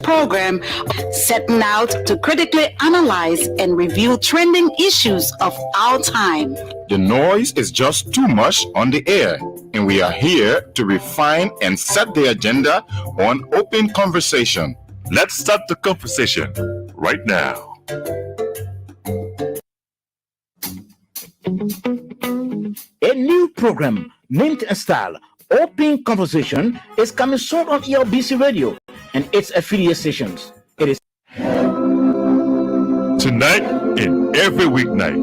program setting out to critically analyze and review trending issues of our time. The noise is just too much on the air, and we are here to refine and set the agenda on open conversation. Let's start the conversation right now. A new program named and style Open Conversation is coming soon on ELBC Radio and its affiliate stations. It is tonight and every weeknight.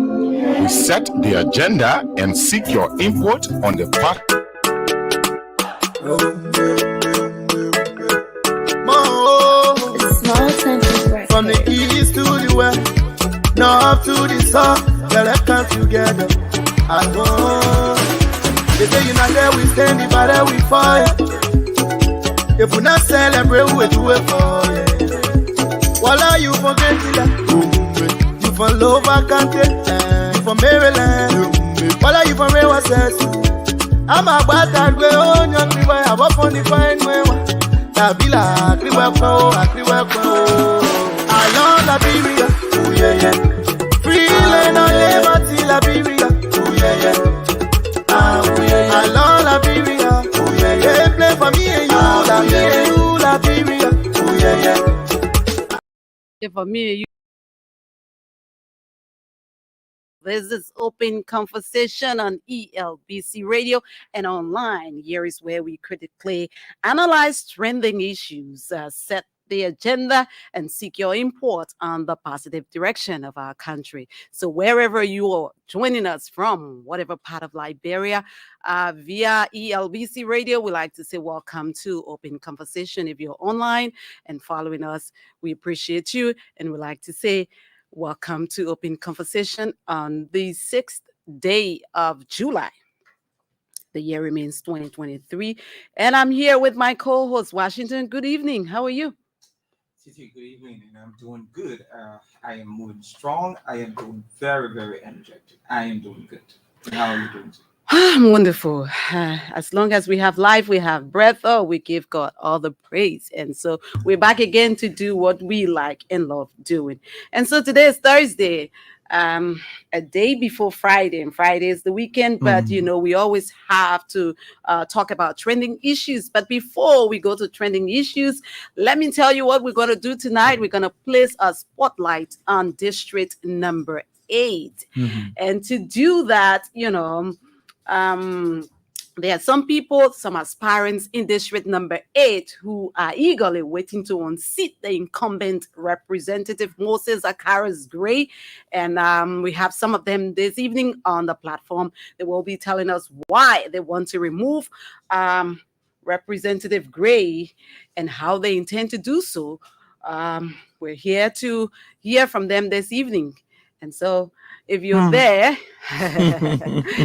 We set the agenda and seek your input on the part. From the east to the west, north to the south, let's come together at home. They say you're not there, we stand, but there we fight. If we not celebrate, we do it for you. While you forget it, you from Lower Country, you from Maryland, while you from Rewa says, I'm a bad that way on your trip, I have up on the fine way. Tabila, Kriwako, I love Liberia, oh yeah, yeah. Free land on liberty, Liberia, oh yeah, yeah. Oh yeah, yeah. I love Liberia, oh yeah, yeah. Play for me and you, Liberia, oh yeah, yeah. For me and you. This is Open Conversation on ELBC Radio and online. Here is where we critically analyze trending issues, set the agenda, and seek your input on the positive direction of our country. So wherever you are joining us from, whatever part of Liberia, via ELBC Radio, we like to say welcome to Open Conversation. If you're online and following us, we appreciate you, and we like to say welcome to Open Conversation on the 6th day of July. The year remains 2023. And I'm here with my co-host, Washington. Good evening. How are you? Titi, good evening. And I'm doing good. I am moving strong. I am doing very, very energetic. I am doing good. And how are you doing? Wonderful. As long as we have life, we have breath. Oh, we give God all the praise. And so we're back again to do what we like and love doing. And so today is Thursday, a day before Friday, and Friday is the weekend. But, you know, we always have to talk about trending issues. But before we go to trending issues, let me tell you what we're going to do tonight. We're going to place a spotlight on district number 8. And to do that, you know, there are some people, some aspirants in district number 8 who are eagerly waiting to unseat the incumbent representative Moses Akaras Gray. And we have some of them this evening on the platform. They will be telling us why they want to remove Representative Gray and how they intend to do so. We're here to hear from them this evening. And so if you're there,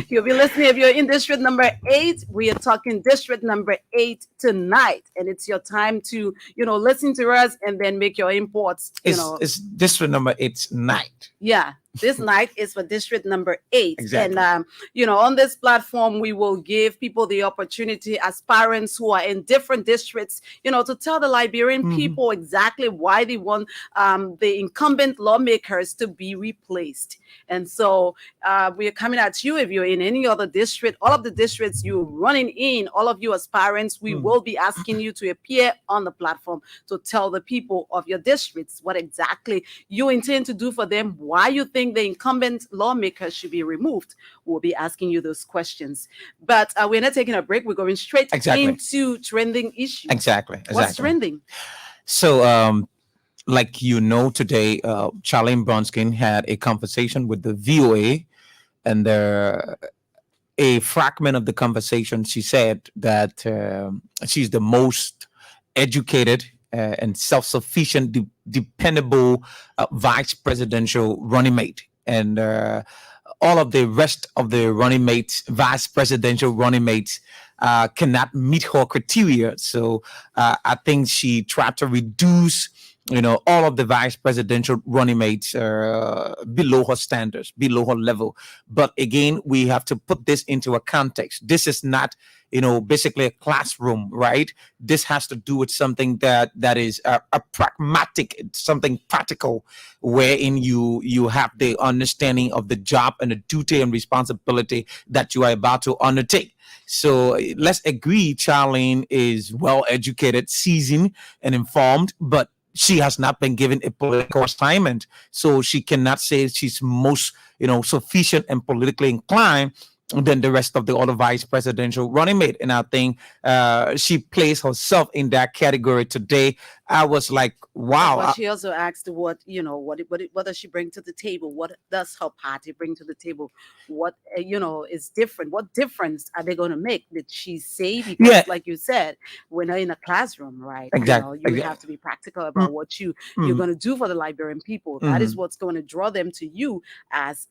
you'll be listening. If you're in district number 8, we are talking district number 8 tonight. And it's your time to, you know, listen to us and then make your imports. It's district number 8 night. Yeah. This night is for district number 8. Exactly. And, you know, on this platform, we will give people the opportunity, aspirants who are in different districts, you know, to tell the Liberian people exactly why they want the incumbent lawmakers to be replaced. And so we are coming at you. If you're in any other district, all of the districts you're running in, all of you aspirants, we will be asking you to appear on the platform to tell the people of your districts what exactly you intend to do for them, why you think the incumbent lawmakers should be removed. We'll be asking you those questions. But we're not taking a break. We're going straight into trending issues. Exactly. What's trending? So, like you know, today, Charlene Bronskin had a conversation with the VOA, and a fragment of the conversation, she said that she's the most educated and self-sufficient, dependable vice presidential running mate. And all of the rest of the running mates, vice presidential running mates, cannot meet her criteria. So I think she tried to reduce all of the vice presidential running mates are below her standards, below her level. But again, we have to put this into a context. This is not, basically a classroom, right? This has to do with something that is a pragmatic, something practical, wherein you have the understanding of the job and the duty and responsibility that you are about to undertake. So let's agree, Charlene is well educated, seasoned, and informed, but she has not been given a political assignment, so she cannot say she's most sufficient and politically inclined than the rest of the other vice presidential running mate. And I think she placed herself in that category today. I was like, wow. But she also asked what does she bring to the table? What does her party bring to the table? What is different? What difference are they going to make? Did she say? Because Yeah. like you said, we're not in a classroom, right? Exactly. You have to be practical about what you're going to do for the Liberian people. That is what's going to draw them to you as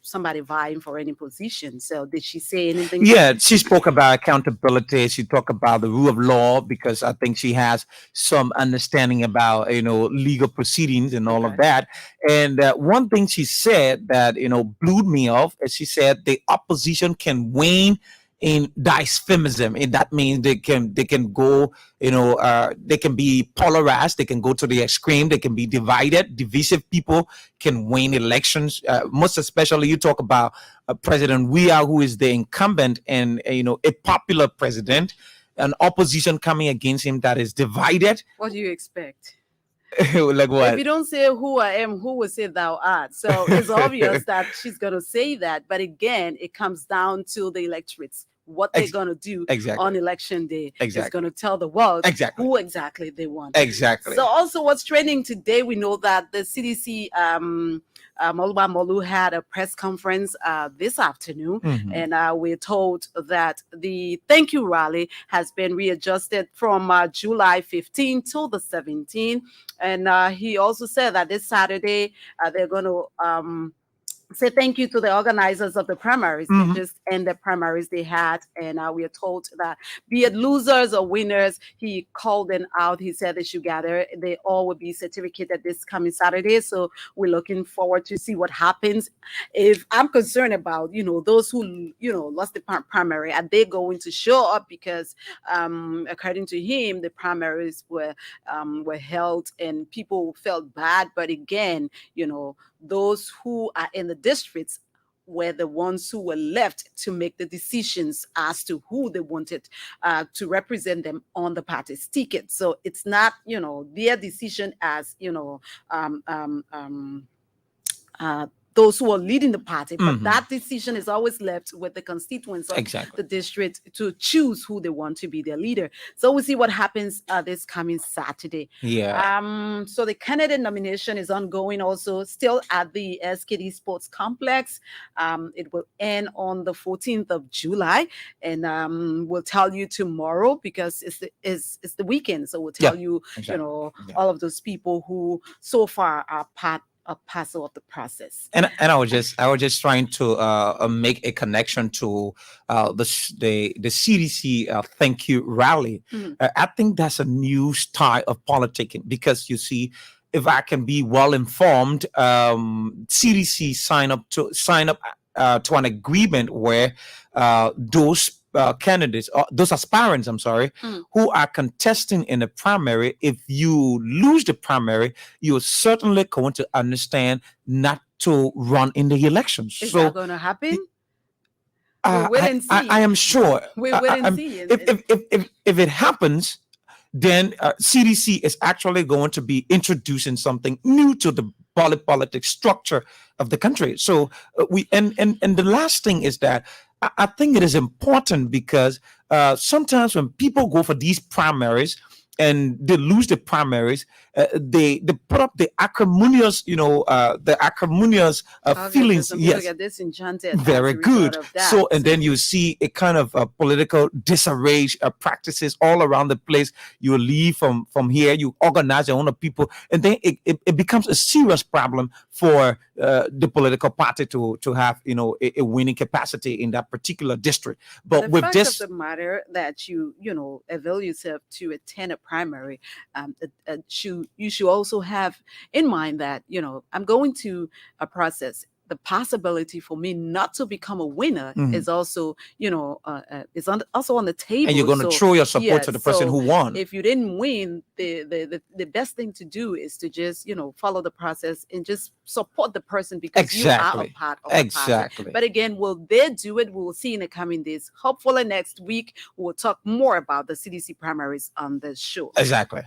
somebody vying for any position. So did she say anything? Yeah, she spoke about accountability. She talked about the rule of law, because I think she has some understanding about legal proceedings and all of Okay. that. And one thing she said that blew me off is she said the opposition can wane in dysphemism, and that means they can go, they can be polarized, they can go to the extreme, they can be divided. Divisive people can win elections. Most especially, you talk about President Weah, who is the incumbent and a popular president, an opposition coming against him that is divided. What do you expect? Like what? If you don't say who I am, who will say thou art? So it's obvious that she's going to say that. But again, it comes down to the electorates. What they're going to do Exactly. on election day is Exactly. going to tell the world Exactly. who exactly they want. Exactly. So also what's trending today, we know that the CDC, Moluba Molu had a press conference this afternoon. Mhm. And we're told that the thank you rally has been readjusted from July 15 till the 17th. And he also said that this Saturday they're going to say thank you to the organizers of the primaries. Mhm. They just end the primaries they had, and we are told that be it losers or winners, he called them out. He said they should gather. They all will be certificated this coming Saturday. So we're looking forward to see what happens. If I'm concerned about those who lost the primary, are they going to show up? Because according to him, the primaries were held and people felt bad. But again, those who are in the districts were the ones who were left to make the decisions as to who they wanted to represent them on the party's ticket. So it's not, their decision as, those who are leading the party, but Mhm. that decision is always left with the constituents of Exactly. the district to choose who they want to be their leader. So we'll see what happens this coming Saturday. Yeah. So the candidate nomination is ongoing also still at the SKD Sports Complex. It will end on the 14th of July, and we'll tell you tomorrow because it's the weekend. So we'll tell Yeah, you, exactly. Yeah. all of those people who so far are part a parcel of the process. And I was just trying to make a connection to the CDC thank you rally. Mhm. I think that's a new style of politicking, because you see, if I can be well informed, CDC sign up to an agreement where those candidates, those aspirants, I'm sorry, Mm. who are contesting in the primary, if you lose the primary, you're certainly going to understand not to run in the elections. Is So that going to happen? We'll wait and see. I am sure. We'll wait and I'm- see. if it happens, then CDC is actually going to be introducing something new to the politics structure of the country. So and the last thing is that I think it is important, because sometimes when people go for these primaries and they lose the primaries, they put up the acrimonious, feelings. Some people Yes, get disenchanted as very a result good. of that. So, and then you see a kind of political disarray practices all around the place. You leave from here, you organize your own people, and then it becomes a serious problem for the political party to have a winning capacity in that particular district. But the with fact this, of the matter that you avail yourself to attend a primary, you should also have in mind that, I'm going to a process. The possibility for me not to become a winner is also, also on the table. And you're going to show your support to the person so who won. if you didn't win, the best thing to do is to just, follow the process and just support the person because you are a part of the process. But again, will they do it? We will see in the coming days. Hopefully next week we'll talk more about the CDC primaries on the show. Exactly.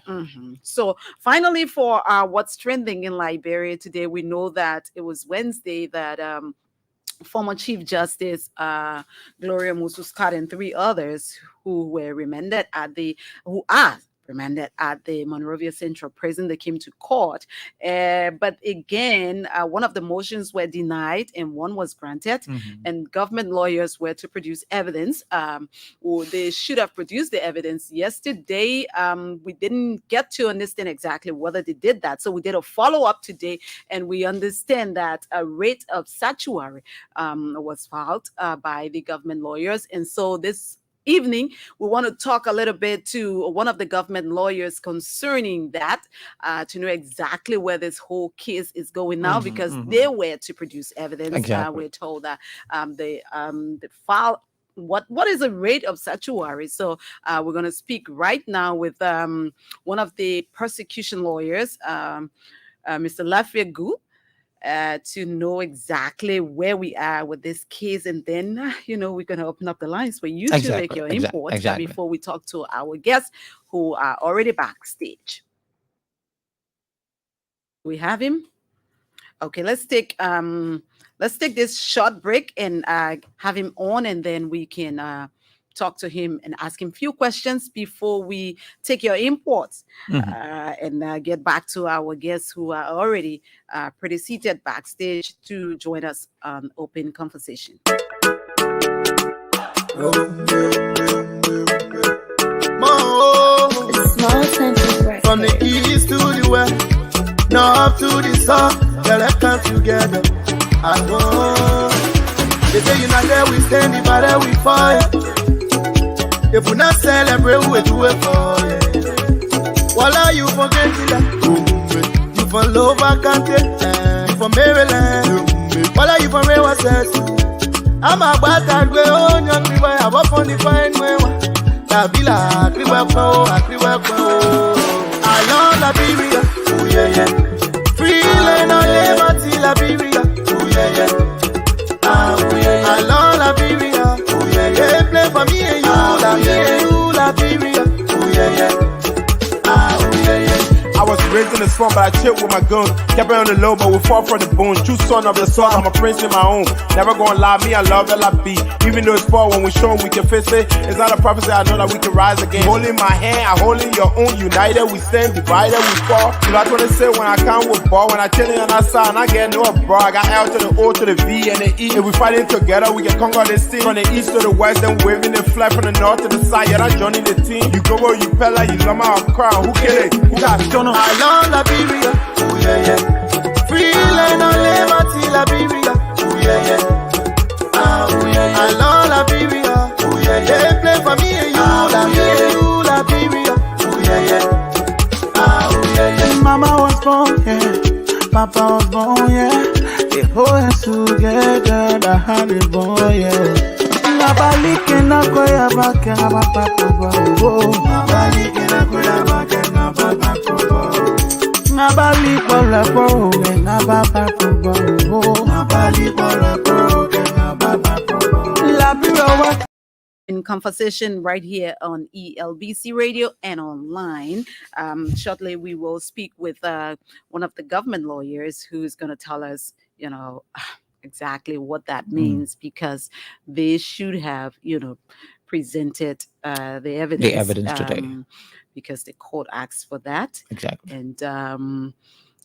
So finally, for what's trending in Liberia today, we know that it was Wednesday that former Chief Justice Gloria Musu-Scott and 3 others who were remanded who are remanded at the Monrovia Central Prison. They came to court. But again, one of the motions were denied and one was granted. And government lawyers were to produce evidence. Or they should have produced the evidence yesterday. We didn't get to understand exactly whether they did that. So we did a follow-up today, and we understand that a writ of certiorari was filed by the government lawyers. And so this evening, we want to talk a little bit to one of the government lawyers concerning that, to know exactly where this whole case is going now, because they were to produce evidence. We're told that the file. What is a rate of certiorari? So we're going to speak right now with one of the prosecution lawyers, Mr. Lafayette Gu, to know exactly where we are with this case. And then, we're going to open up the lines for you to make your input before we talk to our guests who are already backstage. We have him. Okay, let's take this short break and have him on, and then we can talk to him and ask him a few questions before we take your imports and get back to our guests who are already pretty seated backstage to join us on Open Conversation. From the east to the west, north to the south, let's come together as one. They say you're not there, we stand, if there we fight. If we not celebrate, we do it for you. Voila, you forget that. You from Lower County, you from Maryland. Voila, you from Rewa City. I'm a bad way on your river. I'm up on the fine way. Tabila, I love Liberia. Oh yeah, yeah. Free land on liberty, Liberia. Oh yeah, yeah. Oh yeah, yeah. I love Liberia. Oh yeah, yeah. They play for me and you, Liberia. Oh yeah, yeah. Oh yeah, yeah. I was raised in the swamp, but I chilled with my guns. Kept it on the low, but we fought for the bones. True son of the soil, I'm a prince in my own. Never gonna lie, me, I love LIB. Even though it's far, when we show we can face it. It's not a prophecy, I know that we can rise again. Holding my hand, I holding your own. United we stand, divided we fall. You know what I say when I come with ball. When I chillin' on that side, and I get no bro. I got L to the O to the V and the E. If we fighting together, we can conquer this team. From the east to the west, then waving the flag from the north to the side. You're not joining the team. You go where you pella, you love my crown. Who kill it? Who got it? I love Liberia, oh yeah, yeah. Free land on liberty, Liberia, oh yeah, yeah. Oh yeah, yeah. I love Liberia, oh yeah, yeah. They play for me and you, Liberia, oh yeah, yeah. Oh yeah, yeah. Mama was born, yeah. Papa was born, yeah. They hold us together, the honey boy, yeah. Nabalike na koya bake na papa kobo. Nabalike na koya bake na papa kobo. Nabali bola kobo na papa kobo. Nabali bola kobo na papa kobo. Labiro. In conversation right here on ELBC Radio and online. Shortly, we will speak with one of the government lawyers who's going to tell us, exactly what that means, because they should have, presented the evidence. The evidence today. Because the court asked for that. Exactly. And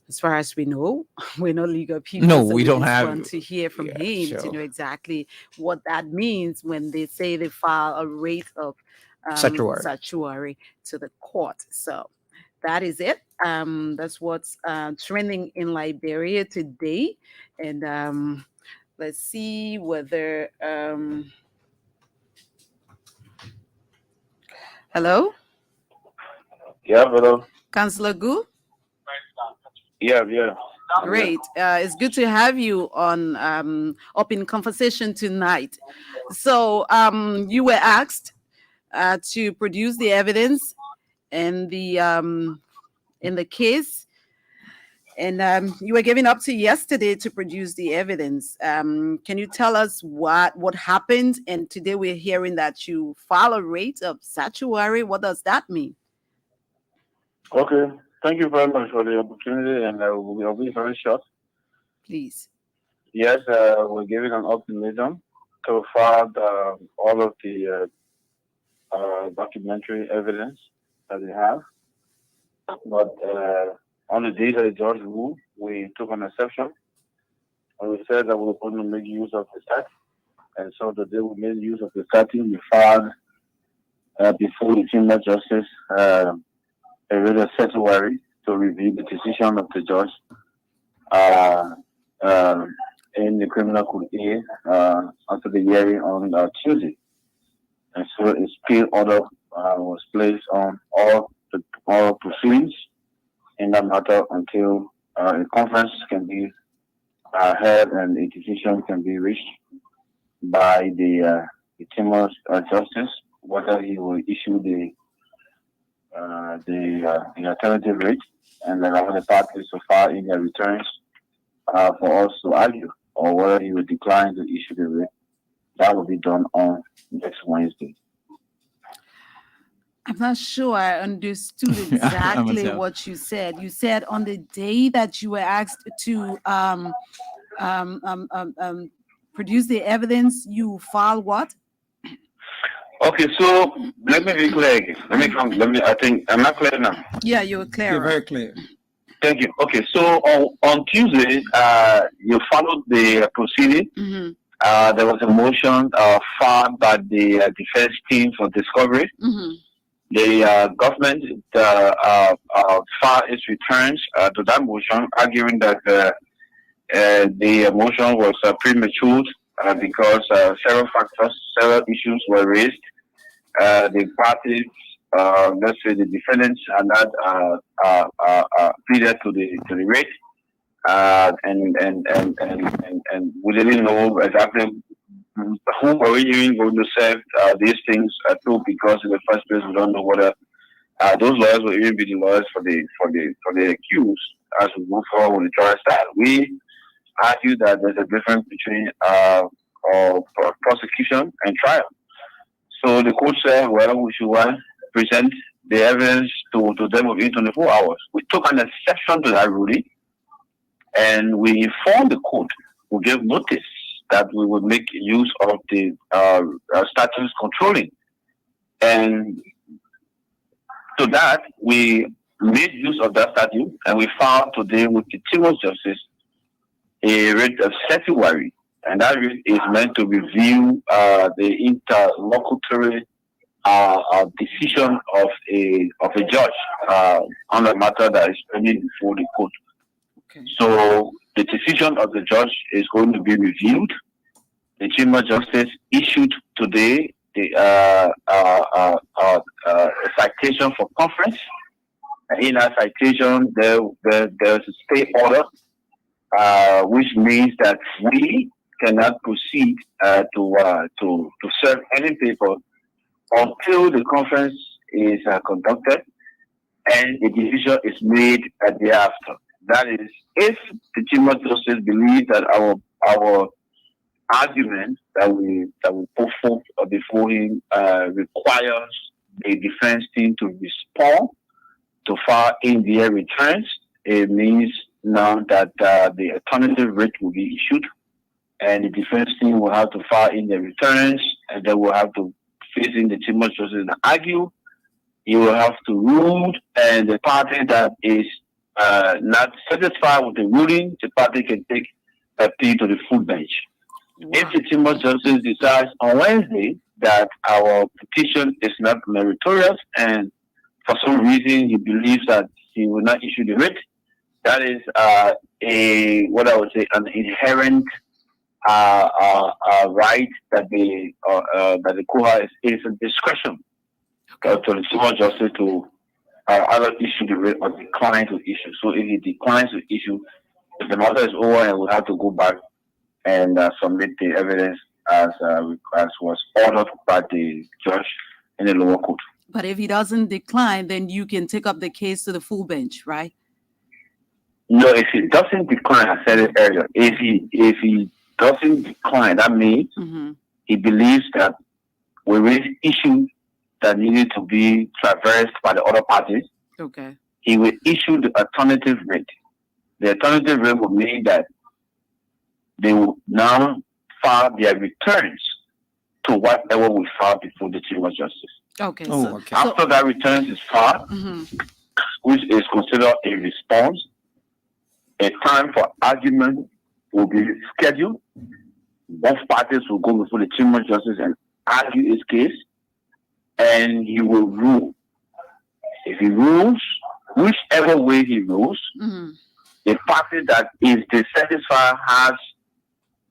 as far as we know, we're not legal people. No, so we don't just have want to hear from him sure. to know exactly what that means when they say they file a rate of certiorari to the court. So that is it. That's what's trending in Liberia today. And let's see whether hello? Yeah, hello. Councillor Gu. Yeah. Great. It's good to have you on Open Conversation tonight. So you were asked to produce the evidence in the case, and you were given up to yesterday to produce the evidence. Can you tell us what happened? And today we're hearing that you file a rate of statutory. What does that mean? Okay. Thank you very much for the opportunity, and I'll be very short. Please. Yes, we're giving an ultimatum to file all of the documentary evidence that we have. But on the day that the judge ruled, we took an exception, and we said that we were going to make use of the statute. And so the day we made use of the statute, we filed before the Chamber of Justice a writ of certiorari to review the decision of the judge in the criminal court A after the hearing on Tuesday. And so a stay order was placed on all proceedings in that matter until a conference can be held and a decision can be reached by the Chamber of Justice, whether he will issue the alternative rate and allow the parties to file in their returns for us to argue, or whether he will decline to issue the rate. That will be done on next Wednesday. I'm not sure I understood exactly what you said. You said on the day that you were asked to produce the evidence, you file what? Okay, so let me be clear again. I think I'm not clear now. Yeah, you're clear. You're very clear. Thank you. Okay, so on Tuesday, you followed the proceeding. Mm-hmm. There was a motion filed by the defense team for discovery. Mm-hmm. The government filed its returns to that motion, arguing that the motion was premature because several issues were raised. The parties, let's say the defendants, are not pleaded to the rate, and we didn't know exactly who are we even going to serve these things to, because in the first place we don't know whether those lawyers will even be the lawyers for the accused as we move forward with the trial style. We argue that there's a difference between prosecution and trial. So the court said, well, we should present the evidence to them within 24 hours. We took an exception to that ruling, and we informed the court. We gave notice that we would make use of the statutes controlling. And to that, we made use of that statute, and we filed today with the Chamber of Justice a writ of certiorari. And that writ is meant to review the interlocutory decision of a judge on a matter that is pending before the court. Okay. So the decision of the judge is going to be reviewed. The Chamber of Justice issued today a citation for conference. In that citation, there's a stay order, which means that we cannot proceed to serve any paper until the conference is conducted and a decision is made thereafter. That is, if the Chamber of Justice believes that our argument that we put forth before him requires the defense team to respond to file in their returns, it means now that the alternative rate will be issued, and the defense team will have to file in their returns, and they will have to face in the Chamber of Justice and argue. You will have to rule, and the party that is not satisfied with the ruling, the party can take a plea to the full bench. Wow. If the Chamber of Justice decides on Wednesday that our petition is not meritorious, and for some reason he believes that he will not issue the writ, that is an inherent right that the court has. It is a discretion to the Chamber of Justice to either issue the writ or decline to issue. So if he declines to issue, if the matter is over, and we'll have to go back and submit the evidence as was ordered by the judge in the lower court. But if he doesn't decline, then you can take up the case to the full bench, right? No, if he doesn't decline, I said it earlier. If he doesn't decline, that means he believes that we raised issues that needed to be traversed by the other parties. Okay. He will issue the alternative rate. The alternative rate will mean that they will now file their returns to whatever we filed before the Chief of Justice. Okay. After that returns is filed, which is considered a response, a time for argument will be scheduled. Both parties will go before the Chief of Justice and argue his case, and he will rule. If he rules, whichever way he rules, the party that is dissatisfied has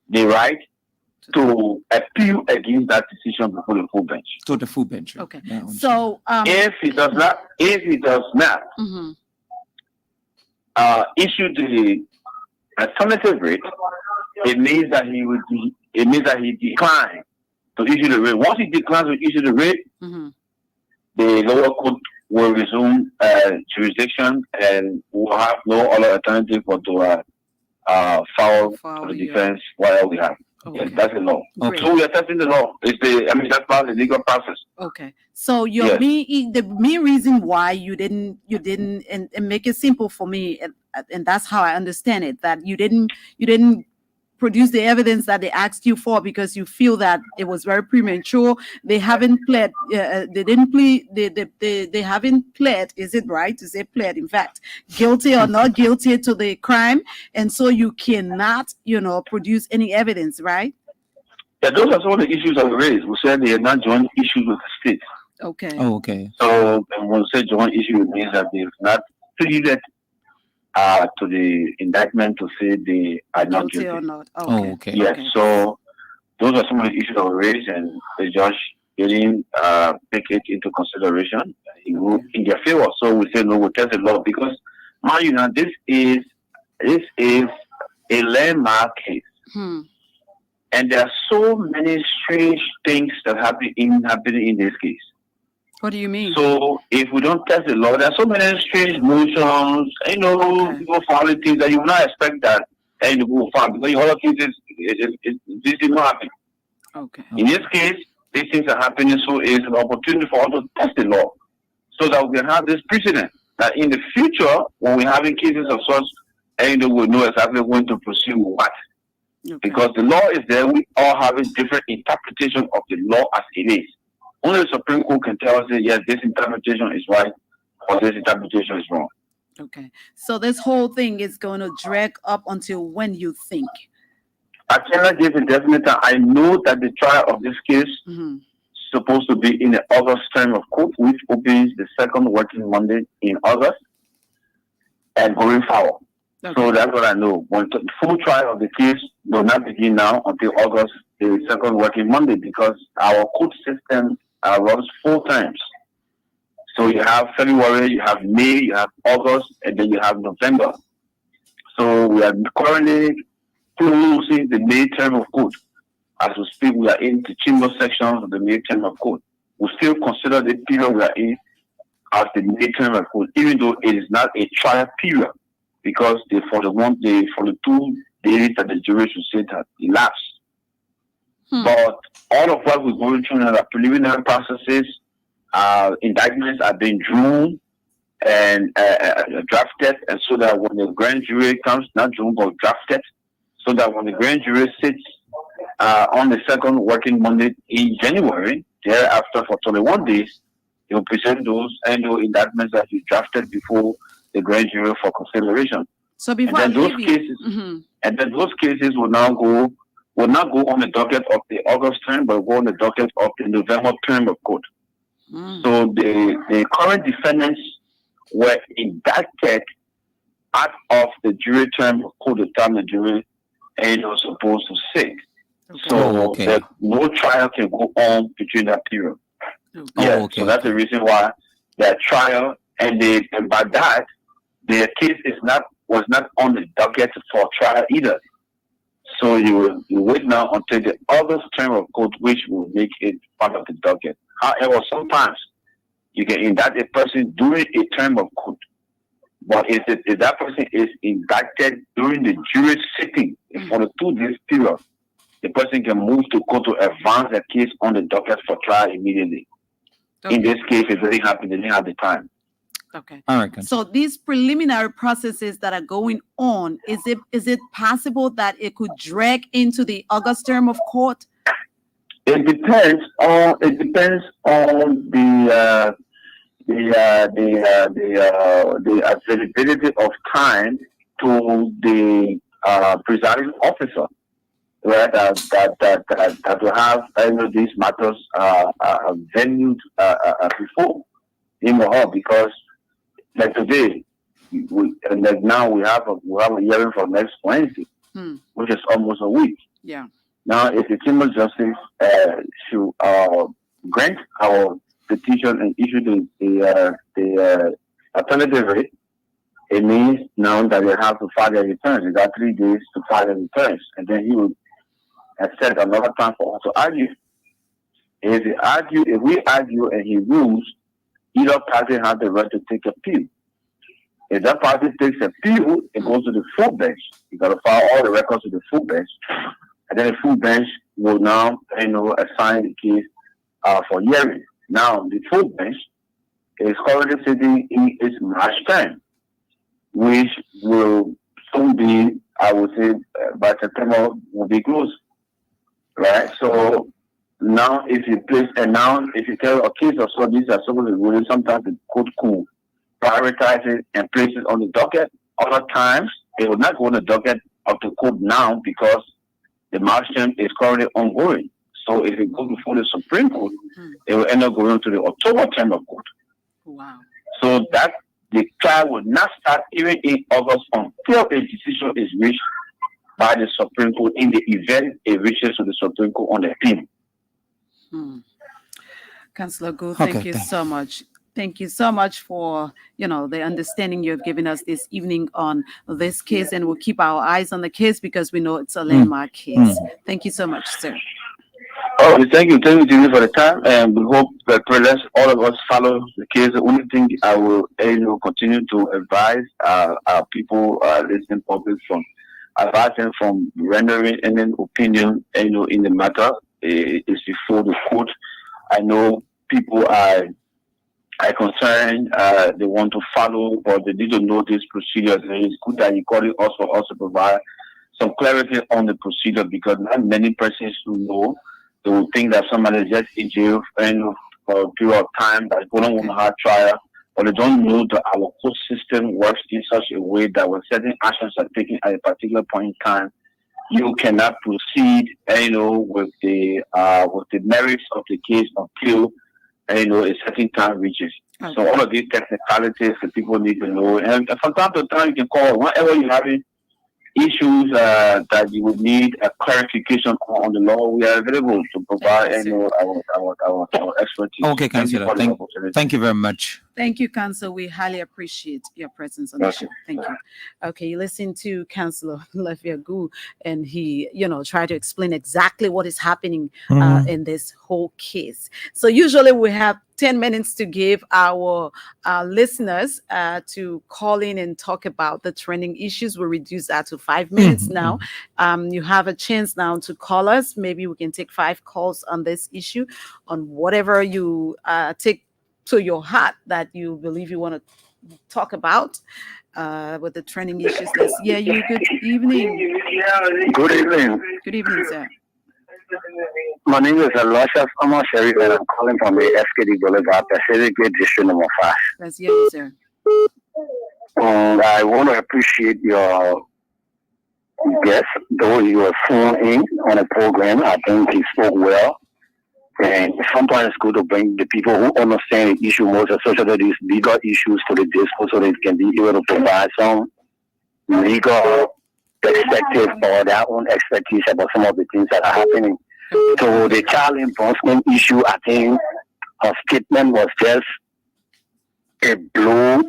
the right to appeal against that decision before the full bench. To the full bench. Okay. So if he does not issue the alternative rate, it means that he declined to issue the rate. Once he declines to issue the rate, the lower court will resume jurisdiction and will have no other alternative but to file for the defense whatever we have. Okay. Yes, that's the law. Great. So we are testing the law. That's part of the legal process. Okay. So the main reason why you didn't and make it simple for me, and that's how I understand it, that you didn't produce the evidence that they asked you for because you feel that it was very premature. They haven't pled. They didn't plead. They haven't pled. Is it right to say pled? In fact, guilty or not guilty to the crime, and so you cannot, produce any evidence, right? Yeah, those are some of the issues that we raised. We said they are not joint issues with the state. Okay. Oh, okay. So when we say joint issue, it means that they've not pleaded to the indictment to say they are not guilty or not. Oh, okay. Yes. Okay. So those are some of the issues that were raised, and the judge didn't take it into consideration in their favor. So we say no, we'll test the law because, mind you, now this is a landmark case. And there are so many strange things that happening in this case. What do you mean? So if we don't test the law, there are so many strange motions, people filing things that you will not expect that people will file because in other cases this did not happen. Okay. In this case, these things are happening, so it's an opportunity for us to test the law so that we can have this precedent that in the future, when we're having cases of such, we'll know exactly when to proceed with what. Okay. Because the law is there, we all have a different interpretation of the law as it is. Only the Supreme Court can tell us that, yes, this interpretation is right or this interpretation is wrong. Okay. So this whole thing is going to drag up until when you think? I cannot give a definite time. I know that the trial of this case is supposed to be in the August term of court, which opens the second working Monday in August and going forward. Okay. So that's what I know. When the full trial of the case will not begin now until August, the second working Monday, because our court system runs 4 times. So you have February, you have May, you have August, and then you have November. So we are currently closing the May term of court. As we speak, we are in the chamber sections of the May term of court. We still consider the period we are in as the May term of court, even though it is not a trial period, because for the 2 days that the jury should sit have elapsed. But all of what we're going through now are preliminary processes. Indictments are being drawn and drafted, and so that when the grand jury comes, not drawn but drafted, so that when the grand jury sits on the second working Monday in January, thereafter for 21 days, they will present those annual indictments that you drafted before the grand jury for consideration. So before and then those cases will not go on the docket of the August term, but go on the docket of the November term of court. So the current defendants were indicted out of the jury term of court, the time the jury was supposed to sit. Okay. So that no trial can go on between that period. Okay. So that's the reason why that trial and by that, their case was not on the docket for trial either. So you wait now until the other term of court, which will make it part of the docket. However, sometimes you can indict a person during a term of court, but if that person is indicted during the jury sitting for the 2 days period, the person can move to court to advance the case on the docket for trial immediately. Okay. In this case, it didn't happen. They didn't have the time. Okay. All right. So these preliminary processes that are going on, is it possible that it could drag into the August term of court? It depends on the availability of time to the presiding officer, right? That will have these matters venued before him or her, because like today, now we have a hearing for next Wednesday, which is almost a week. Yeah. Now, if the Chamber of Justice should grant our petition and issue the alternative rate, it means now that they have to file their returns. They got 3 days to file their returns, and then he will set another time for us to argue. If we argue and he rules, either party has the right to take appeal. If that party takes appeal, it goes to the full bench. You got to file all the records to the full bench, and then the full bench will now, assign the case for hearing. Now, the full bench is currently sitting in its March term, which will soon be, I would say, by September will be closed, right? So now, if you tell a case of so these are some of the rulings, sometimes the court could prioritize it and place it on the docket. Other times, it will not go on the docket of the court now because the March term is currently ongoing. So if it goes before the Supreme Court, it will end up going to the October term of court. Wow. So that the trial will not start even in August until a decision is reached by the Supreme Court in the event it reaches to the Supreme Court on the appeal. Councillor Gould, thank you so much. Thank you so much for, the understanding you have given us this evening on this case, and we'll keep our eyes on the case because we know it's a landmark case. Thank you so much, sir. Oh, thank you for the time, and we hope that all of us follow the case. The only thing I will continue to advise our people listening public from advising from rendering any opinion in the matter is before the court. I know people are concerned, they want to follow, or they need to know these procedures. It's good that you call it us for us to provide some clarity on the procedure, because not many persons who know, they will think that somebody is just in jail for a period of time, that they don't want to have trial, or they don't know that our court system works in such a way that when certain actions are taken at a particular point in time, you cannot proceed, with the merits of the case until a certain time reaches. Okay. So all of these technicalities that people need to know, and from time to time you can call whenever you're having issues that you would need a clarification on the law. We are available to provide our expertise. Okay, Councillor. Thank you very much. Thank you, Councillor. We highly appreciate your presence on the show. Thank you. Okay, you listen to Councillor Lefia Gould, and he, tried to explain exactly what is happening in this whole case. So usually we have 10 minutes to give our listeners to call in and talk about the trending issues. We'll reduce that to 5 minutes now. You have a chance now to call us. Maybe we can take 5 calls on this issue, on whatever you take to your heart that you believe you want to talk about with the trending issues. Let's hear you. Good evening. Good evening. Good evening, sir. My name is Elisha Omar Sharif, and I'm calling from the FKD Boulevard, Pacific District number 5. Let's hear you, sir. I want to appreciate your guest, though you were sworn in on a program. I think he spoke well. And sometimes it's good to bring the people who understand the issue most, especially these legal issues, to the discourse so they can be able to provide some legal perspective or their own expertise about some of the things that are happening. So the child enforcement issue, I think her statement was just a blow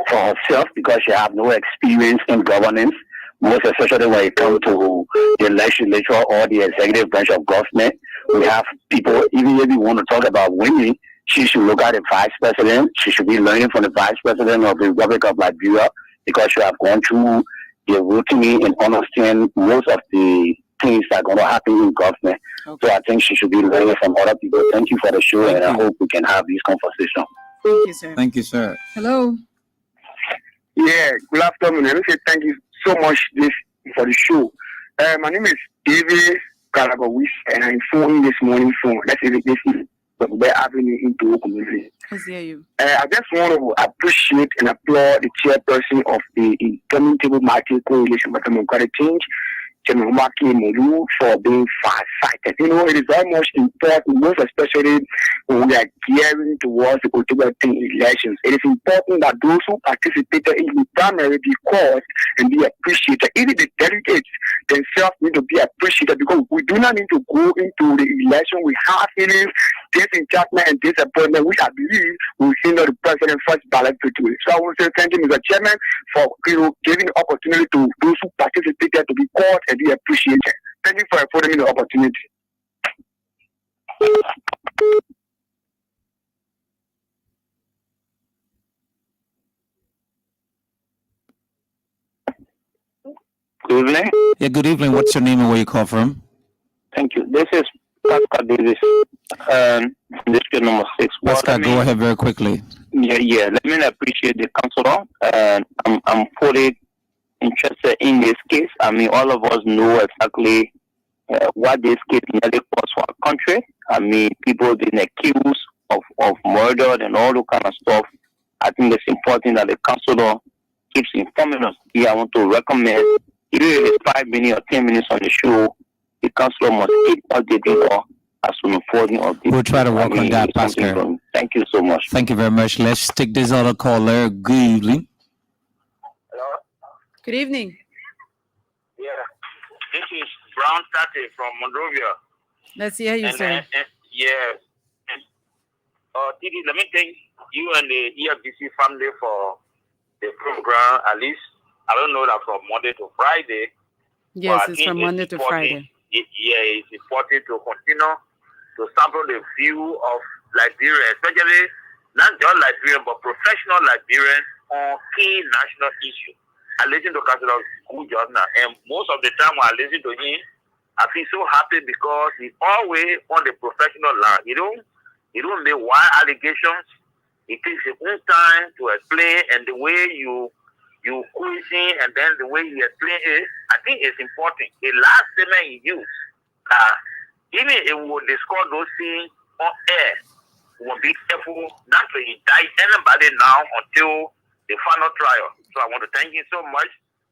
for herself because she have no experience in governance, most especially when it comes to the legislature or the executive branch of government. We have people, even if you want to talk about women, she should look at the vice president. She should be learning from the vice president of the Republic of Liberia because she have gone through the routine and understand most of the things that are going to happen in government. Okay. So I think she should be learning from other people. Thank you for the show, and I hope we can have this conversation. Thank you, sir. Thank you, sir. Hello. Yeah, good afternoon. Let me say thank you so much for the show. My name is David Kalagowis, and I'm phoning this morning from Bay Avenue into community. Let's hear you. I just want to appreciate and applaud the chairperson of the Incoming Table Market Coalition for Democratic Change, Chairman Maki Molu, for being far-sighted. You know, it is very much important, most especially when we are gearing towards the October elections. It is important that those who participated in the primary be called and be appreciated. Even the delegates themselves need to be appreciated because we do not need to go into the election with hard feelings, disenchantment, and disappointment, which I believe will hinder the president's first ballot victory. So I want to say thank you, Mr. Chairman, for giving the opportunity to those who participated to be called and be appreciated. Thank you for affording me the opportunity. Good evening. Yeah, good evening. What's your name and where you call from? Thank you. This is Pascal Davis, district number 6. Pascal, go ahead very quickly. Yeah. Let me appreciate the councilor. I'm fully interested in this case. I mean, all of us know exactly what this case nearly costs for our country. I mean, people being accused of murder and all that kind of stuff. I think it's important that the councilor keeps informing us. Yeah, I want to recommend, even if it's 5 minutes or 10 minutes on the show, the councilor must keep updating us as soon as possible. We'll try to work on that, Pascal. Thank you so much. Thank you very much. Let's take this other caller. Good evening. Hello? Good evening. Yeah. This is Brown Tate from Monrovia. Let's hear you, sir. Titi, let me thank you and the EFBC family for the program. At least, I don't know that from Monday to Friday. Yes, it's from Monday to Friday. It's important to continue to sample the view of Liberia, especially not just Liberian, but professional Liberians on key national issues. I listen to Councilor Good now, and most of the time when I listen to him, I feel so happy because he's always on the professional line. He don't make wild allegations. It takes his own time to explain, and the way you quizzing and then the way you explain it, I think it's important. The last statement he used, even if we will discuss those things on air, we will be careful not to indict anybody now until the final trial. So I want to thank you so much.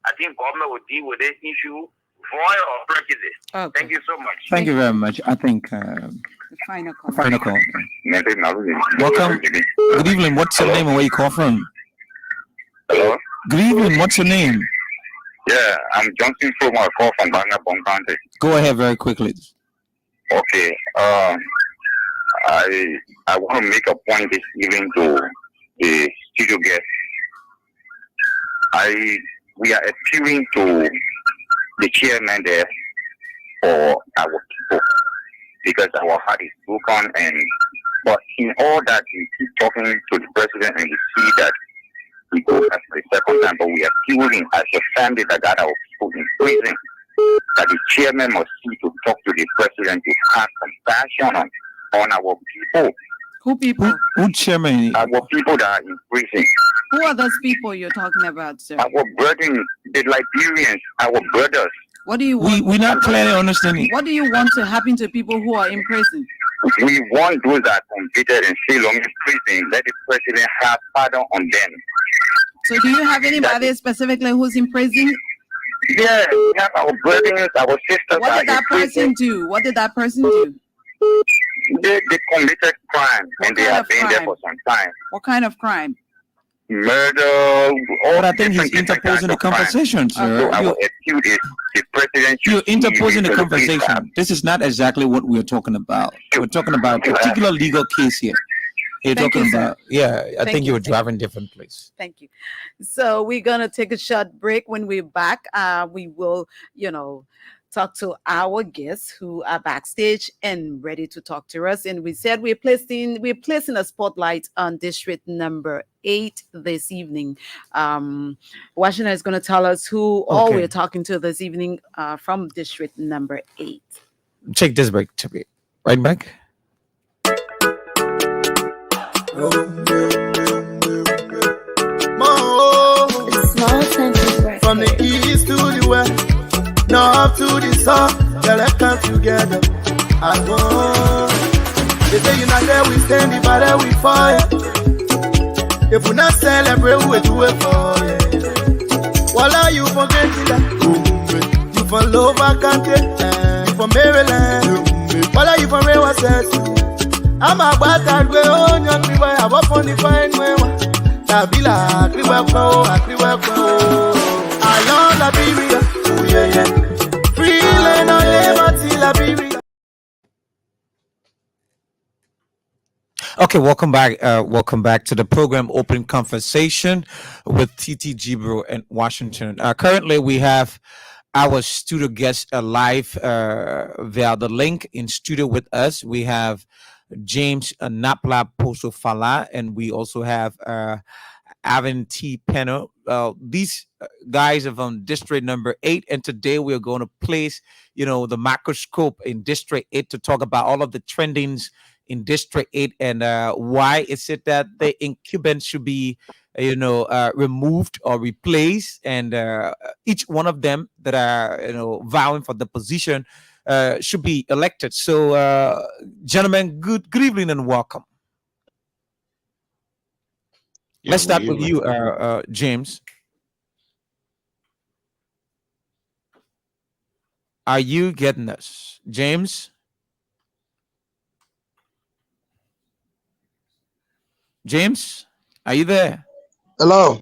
I think government will deal with this issue, void or prejudice. Okay. Thank you so much. Thank you very much. I think The final call. final call. Welcome. Good evening. What's your name and where you call from? Hello? Good evening. What's your name? Yeah, I'm Johnson from a call from Banga Bong County. Go ahead very quickly. Okay. I want to make a point this evening to the studio guests. We are appealing to the chairman there for our people because our heart is broken, but in all that we keep talking to the president and we see that we go back for the second time, but we are appealing as a family that got our people in prison, that the chairman must see to talk to the president to have compassion on our people. Who people? Who chairman? Our people that are in prison. Who are those people you're talking about, sir? Our brethren, the Liberians, our brothers. What do you want? We're not clearly understanding. What do you want to happen to people who are in prison? We want those that are convicted and still long in prison. Let the president have pardon on them. So do you have anybody specifically who's in prison? Yeah, we have our brethren, our sisters. What did that person do? What did that person do? They committed crime and they have been there for some time. What kind of crime? Murder. But I think he's interposing the conversation, sir. So our appeal is the president. You're interposing the conversation. This is not exactly what we're talking about. We're talking about a particular legal case here. You're Thank talking you, sir. about, yeah, I Thank think you. you were driving different place. Thank you. So we're gonna take a short break. When we're back, we will, talk to our guests who are backstage and ready to talk to us. And we said we're placing a spotlight on district number 8 this evening. Washington is gonna tell us who all we're Okay. talking to this evening from district number 8. Check this break to be right back. Small senses from the east to the west, north to the south, yeah, let's come together as one. They say you're not there, we stand, if I there, we fight. If we not celebrate, we do it for you. Voila, you forget that. You from Lower Country, you from Maryland. Voila, you from Rewa I'm a bad way on your river, I walk on the fine way. Tabila, Kriwako, I love Liberia, oh yeah, yeah. Free land on liberty, Liberia. Okay, welcome back. Welcome back to the program Open Conversation with TT Gibro and Washington. Currently, we have our studio guests live via the link in studio with us. We have James Napla Poso Fala, and we also have Avin T. Penno. These guys are from District number 8, and today we are going to place, the microscope in District 8 to talk about all of the trendings in District 8 and why is it that the incumbents should be, removed or replaced, and each one of them that are, vowing for the position should be elected. So, gentlemen, good evening and welcome. Yeah, Let's start good with evening. you, James. Are you getting us, James? James, are you there? Hello.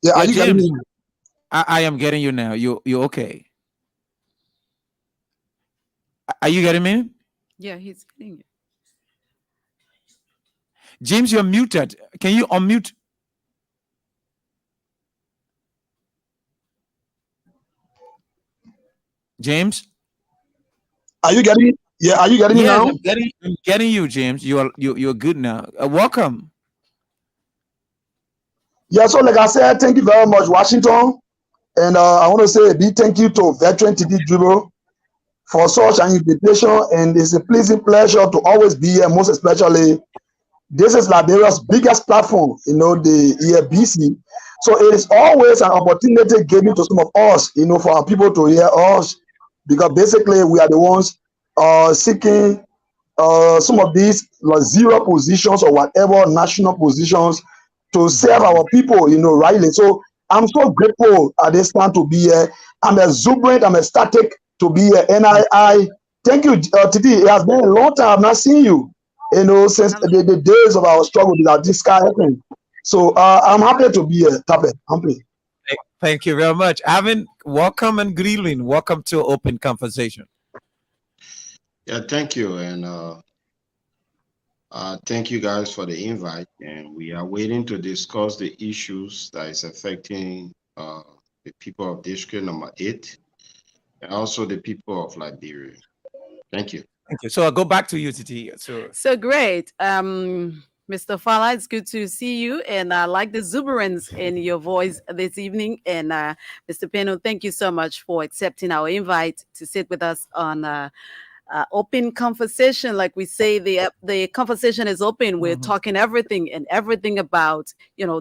Yeah, are Yeah, you getting James. me? I am getting you now. You okay? Are you getting me? Yeah, he's getting it. James, you're muted. Can you unmute? James? Are you getting me? Yeah, are you getting me Yes, now? I'm getting you, James. You're good now. Welcome. Yeah, so like I said, thank you very much, Washington. And I want to say a big thank you to Veteran TD Dribble for such an invitation. And it's a pleasing pleasure to always be here, most especially this is Liberia's biggest platform, the EFBC. So it is always an opportunity given to some of us, for our people to hear us, because basically we are the ones seeking some of these zero positions or whatever national positions to serve our people, rightly. So I'm so grateful at this time to be here. I'm exuberant, I'm ecstatic to be here. And I thank you, Titi. It has been a long time I've not seen you, since the days of our struggle with this guy happening. So I'm happy to be here, Tape. Happy. Thank you very much. Avin, welcome and good evening. Welcome to Open Conversation. Yeah, thank you. And thank you guys for the invite. And we are waiting to discuss the issues that is affecting the people of District number 8 and also the people of Liberia. Thank you. Thank you. So I'll go back to you, Titi. So great. Mr. Fala, it's good to see you, and I like the exuberance in your voice this evening. And Mr. Penno, thank you so much for accepting our invite to sit with us on open conversation. Like we say, the conversation is open. We're talking everything about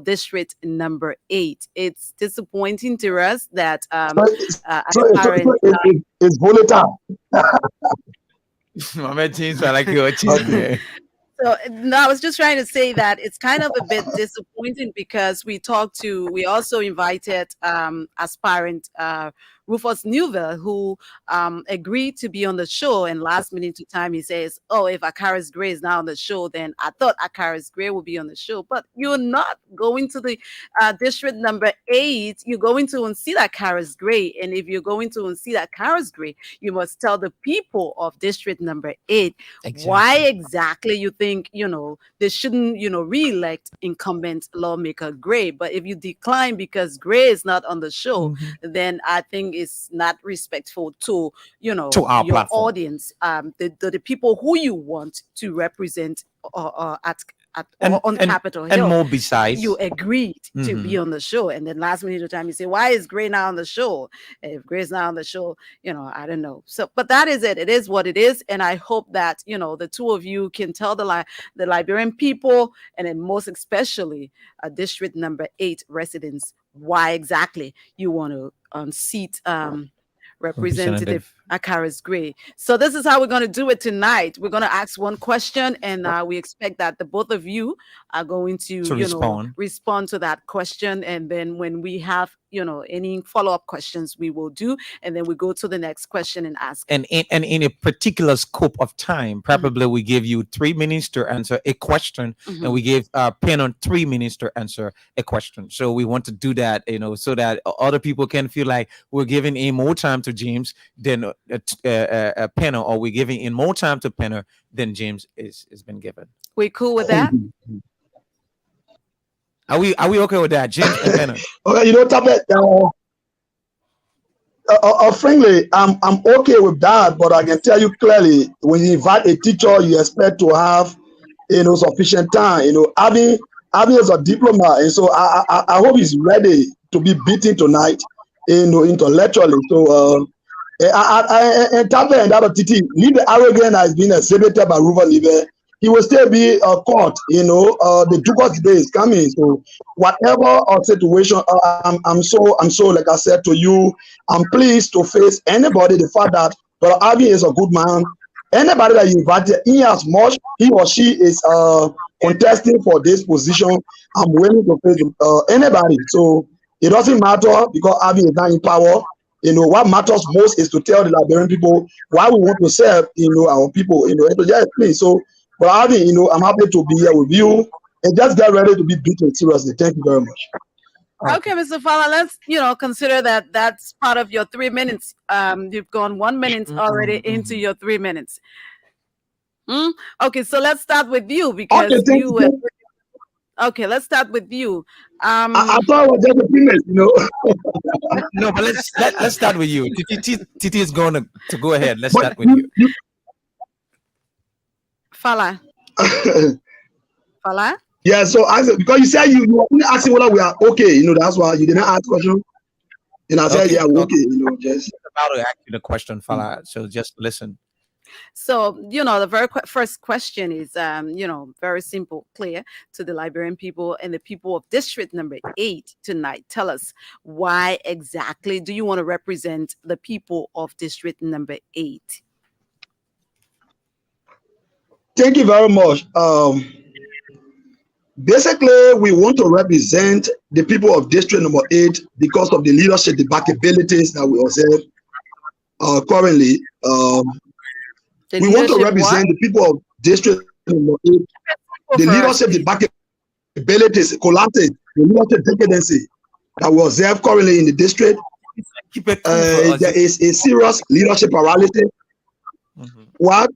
District number 8. It's disappointing to us that it's volatile. Mohammed James, I like your team. So no, I was just trying to say that it's kind of a bit disappointing because we also invited aspirant Rufus Newville, who agreed to be on the show, and last minute to time he says, "Oh, if Akaris Gray is now on the show, then I thought Akaris Gray will be on the show." But you're not going to the district number 8. You're going to unseat Akaris Gray, and if you're going to unseat Akaris Gray, you must tell the people of district number 8 why exactly you think they shouldn't re-elect incumbent lawmaker Gray. But if you decline because Gray is not on the show, then I think it's not respectful to to our your platform. audience, the people who you want to represent on Capitol Hill. And more besides, you agreed to be on the show, and then last minute of time you say, "Why is Gray now on the show?" If Gray's not on the show, I don't know. So, but that is it. It is what it is, and I hope that the two of you can tell the Liberian people, and then most especially District number 8 residents, why exactly you want to unseat Representative Akaris Gray. So this is how we're going to do it tonight. We're going to ask one question, and we expect that the both of you are going to respond to that question. And then when we have any follow-up questions, we will do, and then we go to the next question and ask. And in a particular scope of time, probably we give you 3 minutes to answer a question, and we give Pennon 3 minutes to answer a question. So we want to do that, so that other people can feel like we're giving in more time to James than Pennon, or we're giving in more time to Pennon than James has been given. We cool with that? Are we okay with that, James and Pennon? Okay, Tabet, frankly, I'm okay with that, but I can tell you clearly, when you invite a teacher, you expect to have sufficient time. Abby is a diplomat, and so I hope he's ready to be beaten tonight, intellectually. So and Tabet and that Titi, leave the arrogance has been exhibited by Ruva Libe. He will still be caught, the Jukos day is coming. So whatever situation, I'm so, like I said to you, I'm pleased to face anybody, the fact that Brother Abi is a good man. Anybody that you invited, in as much he or she is contesting for this position, I'm willing to face anybody. So it doesn't matter because Abi is not in power. What matters most is to tell the Liberian people why we want to serve, our people, please. So, but Abi, I'm happy to be here with you, and just get ready to be beaten seriously. Thank you very much. Okay, Mr. Fala, let's consider that that's part of your 3 minutes. You've gone 1 minute already into your 3 minutes. Okay, so let's start with you because okay, let's start with you. I thought it was just a few minutes, No, but let's start with you. Titi is going to go ahead. Let's start with you. Fala. Fala? Yeah, so because you said you were only asking whether we are okay, that's why you didn't ask question. And I said, yeah, we're okay, just about to ask you the question, Fala. So just listen. So, the very first question is, very simple, clear to the Liberian people and the people of district number 8 tonight. Tell us, why exactly do you want to represent the people of district number 8? Thank you very much. Basically, we want to represent the people of district number 8 because of the leadership, the backabilities that we observe currently. We want to represent the people of district number 8, the leadership, the backabilities, collapses, the leadership dependency that we observe currently in the district. There is a serious leadership paralysis. What?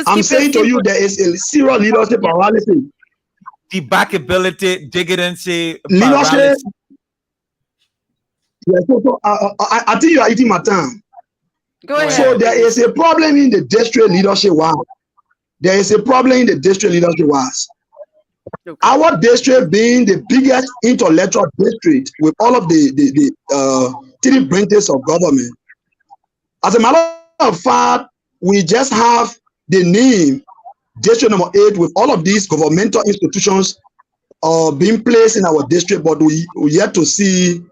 I'm saying to you, there is a serious leadership paralysis. The backability, dependency, leadership. Yeah, so I think you are eating my time. Go ahead. So there is a problem in the district leadership wise. There is a problem in the district leadership wise. Okay. Our district being the biggest intellectual district with all of the 3 branches of government. As a matter of fact, we just have the name district number 8 with all of these governmental institutions being placed in our district, but we yet to see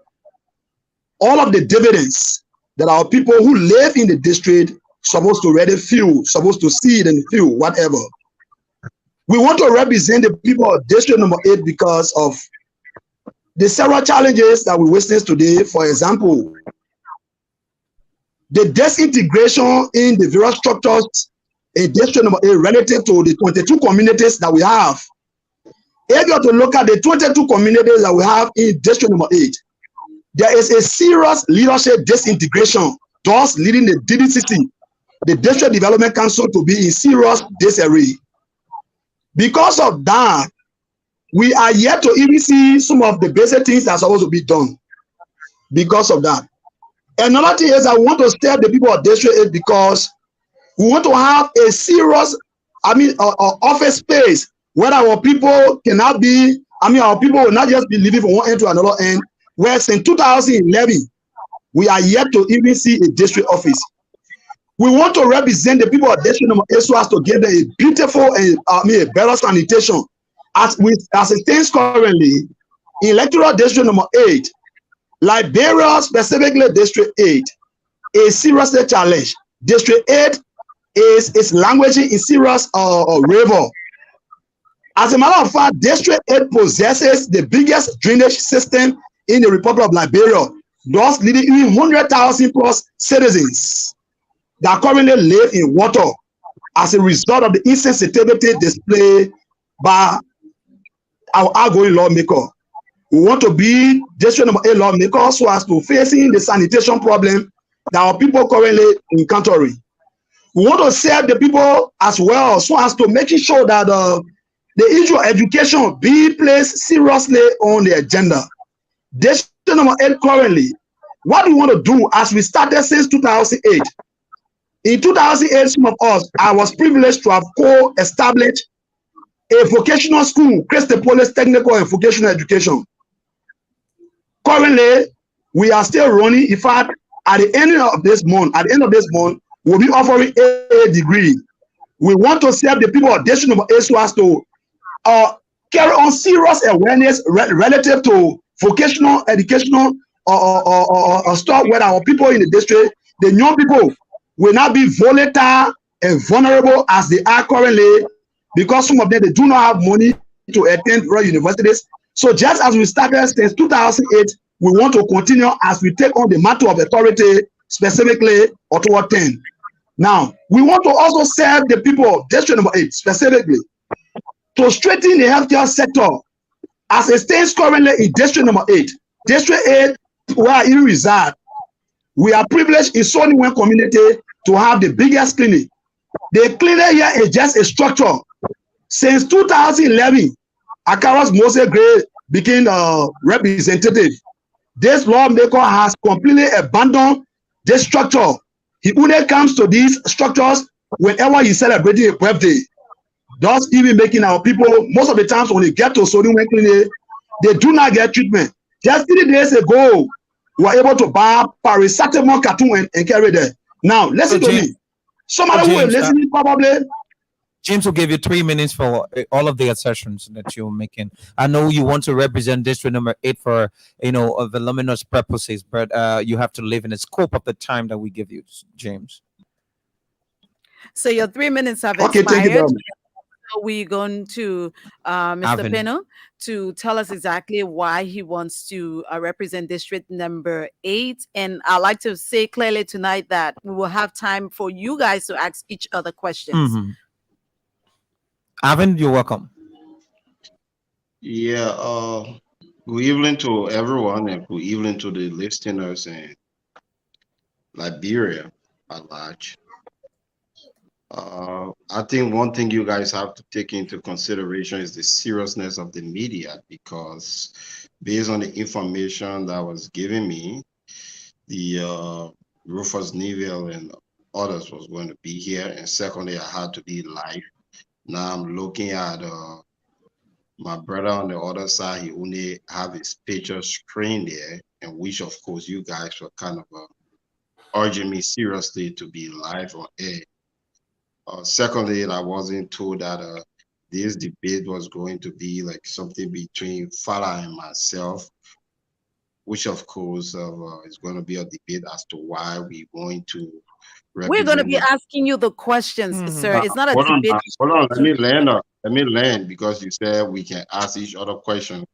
all of the dividends that our people who live in the district supposed to already feel, supposed to see it and feel, whatever. We want to represent the people of district number 8 because of the several challenges that we witness today. For example, the disintegration in the various structures in district number 8 relative to the 22 communities that we have. If you have to look at the 22 communities that we have in district number 8, there is a serious leadership disintegration, thus leading the DDCC, the District Development Council, to be in serious disarray. Because of that, we are yet to even see some of the basic things that are supposed to be done. Because of that. Another thing is I want to step the people of District 8 because we want to have a serious, office space where our people cannot be, our people will not just be living from one end to another end. Whereas in 2011, we are yet to even see a district office. We want to represent the people of district number 8 so as to give them a beautiful and a better sanitation. As it stands currently, in electoral district number 8, Liberia, specifically district 8, is seriously challenged. District 8 is languaging in serious river. As a matter of fact, district 8 possesses the biggest drainage system in the Republic of Liberia, thus leading even 100,000 plus citizens that currently live in water as a result of the insensitivity displayed by our outgoing lawmaker. We want to be district number 8 lawmakers so as to facing the sanitation problem that our people currently encountering. We want to serve the people as well so as to making sure that the issue of education be placed seriously on the agenda. District number 8 currently, what we want to do as we started since 2008. In 2008, some of us, I was privileged to have co-established a vocational school, Christopolis Technical and Vocational Education. Currently, we are still running. In fact, at the end of this month, we'll be offering a degree. We want to serve the people of district number 8 so as to carry on serious awareness relative to vocational, educational, or stuff where our people in the district, the young people, will not be volatile and vulnerable as they are currently, because some of them, they do not have money to attend rural universities. So just as we started since 2008, we want to continue as we take on the mantle of authority, specifically Ottawa 10. Now, we want to also serve the people of district number 8, specifically, to strengthen the healthcare sector as it stands currently in district number 8. District 8, where I even reside, we are privileged in Soniwen community to have the biggest clinic. The clinic here is just a structure. Since 2011, Akaros Moses Gray became a representative. This lawmaker has completely abandoned this structure. He only comes to these structures whenever he's celebrating a birthday. Thus, even making our people, most of the times when they get to Soniwen clinic, they do not get treatment. Just 3 days ago, we were able to buy paracetamol carton and carry there. Now, listen to me. Somebody who is listening probably. James will give you 3 minutes for all of the assertions that you're making. I know you want to represent district number 8 for, voluminous purposes, but you have to live in the scope of the time that we give you, James. So your 3 minutes have Okay, expired. thank you very much. So we're going to Mr. Pino to tell us exactly why he wants to represent district number 8. And I'd like to say clearly tonight that we will have time for you guys to ask each other questions. Mm-hmm. Avin, you're welcome. Yeah, good evening to everyone and good evening to the listeners in Liberia at large. I think one thing you guys have to take into consideration is the seriousness of the media, because based on the information that was given me, the Rufus Neville and others was going to be here, and secondly, I had to be live. Now I'm looking at my brother on the other side. He only have his picture screen there, and which of course you guys were kind of urging me seriously to be live on air. Secondly, I wasn't told that this debate was going to be like something between Fala and myself, which of course is going to be a debate as to why we're going to. We're going to be asking you the questions, sir. It's not a debate. Hold on. Let me land, because you said we can ask each other questions.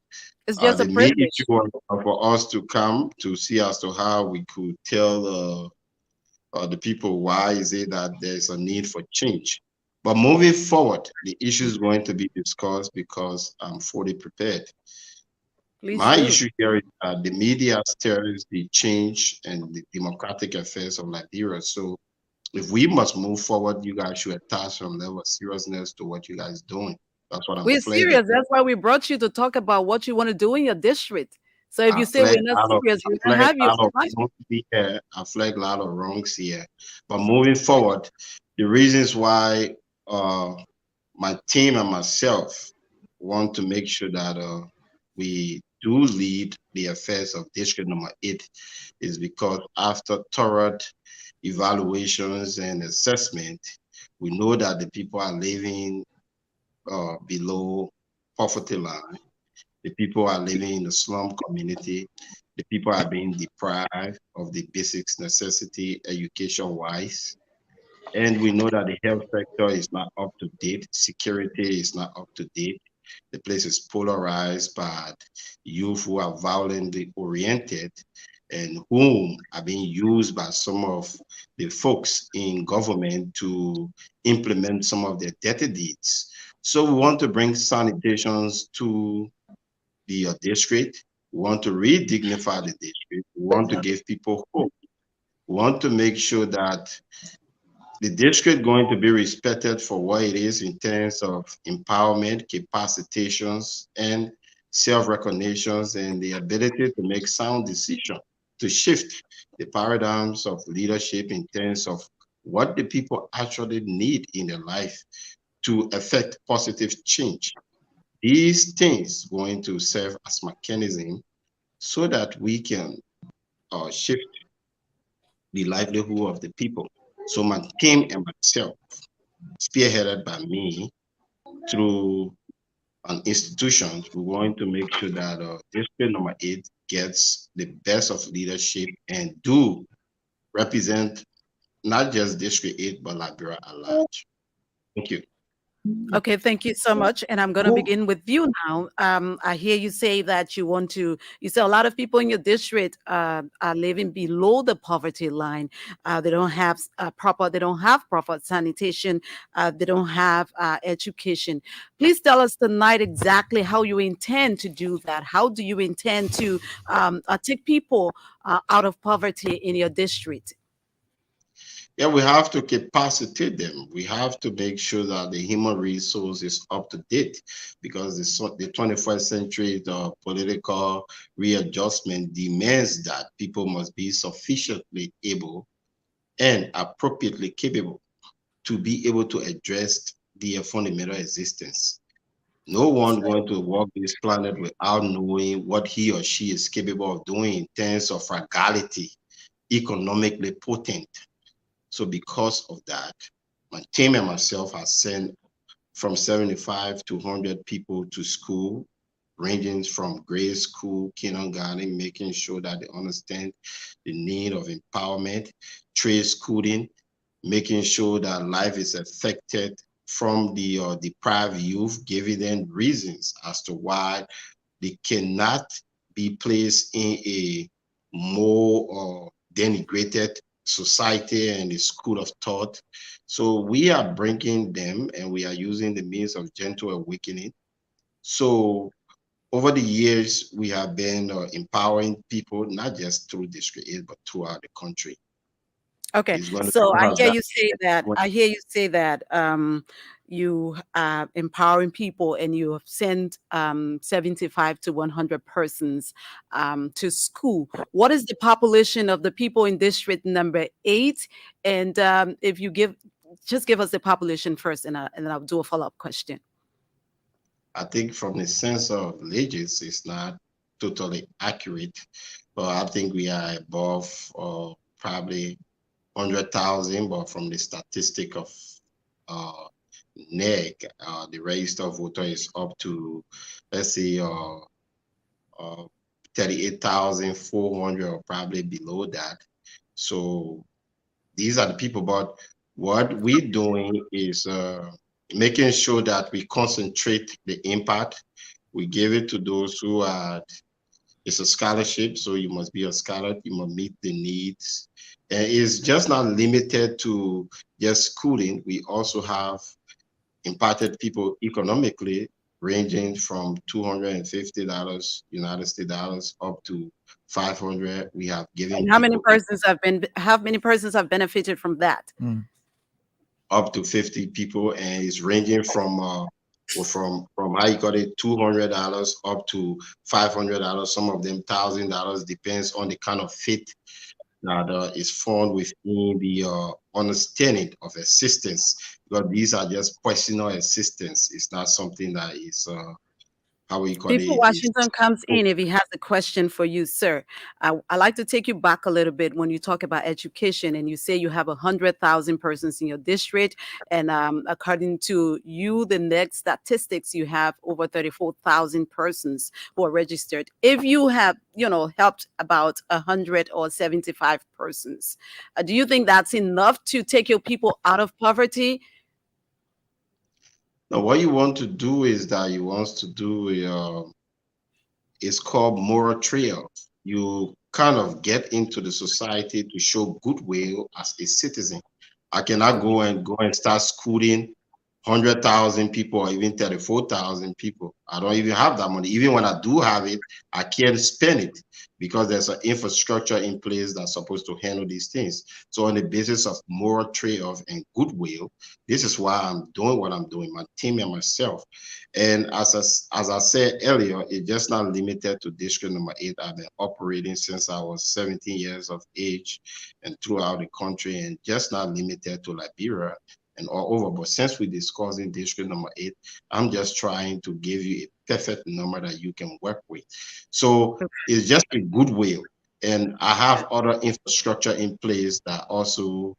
It's just a The main privilege. issue was for us to come to see as to how we could tell the people why is it that there's a need for change. But moving forward, the issue is going to be discussed because I'm fully prepared. Please My do. issue here is that the media stirs the change and the democratic affairs of Liberia. So if we must move forward, you guys should attach some level of seriousness to what you guys doing. That's what I'm We're flagging. serious. That's why we brought you to talk about what you want to do in your district. So if I you say we're flag not a lot serious, of, we I don't flag have a you. lot of wrongs here. I flag a lot of wrongs here. But moving forward, the reasons why my team and myself want to make sure that we do lead the affairs of district number 8 is because after thorough evaluations and assessment, we know that the people are living below poverty line. The people are living in the slum community. The people are being deprived of the basic necessity education-wise. And we know that the health sector is not up to date. Security is not up to date. The place is polarized by youth who are violently oriented and whom are being used by some of the folks in government to implement some of their dirty deeds. So we want to bring sanitations to the district. We want to re-dignify the district. We want to give people hope. We want to make sure that the district going to be respected for what it is in terms of empowerment, capacitations, and self-recognitions, and the ability to make sound decisions, to shift the paradigms of leadership in terms of what the people actually need in their life to affect positive change. These things going to serve as mechanism so that we can shift the livelihood of the people. So my team and myself, spearheaded by me through an institution, we're going to make sure that district number 8 gets the best of leadership and do represent not just district 8, but Liberia at large. Thank you. Okay, thank you so much. And I'm going to begin with you now. I hear you say that you say a lot of people in your district are living below the poverty line. They don't have proper sanitation. They don't have education. Please tell us tonight exactly how you intend to do that. How do you intend to take people out of poverty in your district? Yeah, we have to capacitate them. We have to make sure that the human resource is up to date because the 21st century political readjustment demands that people must be sufficiently able and appropriately capable to be able to address their fundamental existence. No one going to walk this planet without knowing what he or she is capable of doing in terms of frugality, economically potent. So because of that, my team and myself have sent from 75 to 100 people to school, ranging from grade school, kindergarten, making sure that they understand the need of empowerment, trade schooling, making sure that life is affected from the deprived youth, giving them reasons as to why they cannot be placed in a more denigrated society and the school of thought. So we are bringing them and we are using the means of gentle awakening. So over the years, we have been empowering people, not just through District 8, but throughout the country. Okay, so I hear you say that you are empowering people and you have sent 75 to 100 persons to school. What is the population of the people in district number 8? And if you just give us the population first, and then I'll do a follow-up question. I think from the sense of villages, it's not totally accurate, but I think we are above probably 100,000, but from the statistic of NEG, the register voter is up to, let's say, 38,400 or probably below that. So these are the people, but what we're doing is making sure that we concentrate the impact. We give it to those who are, it's a scholarship, so you must be a scholar, you must meet the needs. And it's just not limited to just schooling. We also have impacted people economically, ranging from $250 United States dollars up to 500. We have given And how many people persons have benefited from that? up to 50 people, and it's ranging from how you got it, $200 up to $500. Some of them $1,000, depends on the kind of faith that is found within the understanding of assistance, because these are just personal assistance. It's not something that is how we call Before it. Washington comes in, if he has a question for you, sir, I like to take you back a little bit when you talk about education and you say you have 100,000 persons in your district. And according to you, the next statistics, you have over 34,000 persons who are registered. If you have, helped about 100 or 75 persons, do you think that's enough to take your people out of poverty? Now, what you want to do is that you want to do it's called moral trail. You kind of get into the society to show goodwill as a citizen. I cannot go and start schooling 100,000 people or even 34,000 people. I don't even have that money. Even when I do have it, I can't spend it because there's an infrastructure in place that's supposed to handle these things. So on the basis of moral trade-off and goodwill, this is why I'm doing what I'm doing, my team and myself. And as I said earlier, it's just not limited to district number 8. I've been operating since I was 17 years of age and throughout the country, and just not limited to Liberia and all over. But since we're discussing district number 8, I'm just trying to give you a perfect number that you can work with. So it's just a goodwill. And I have other infrastructure in place that also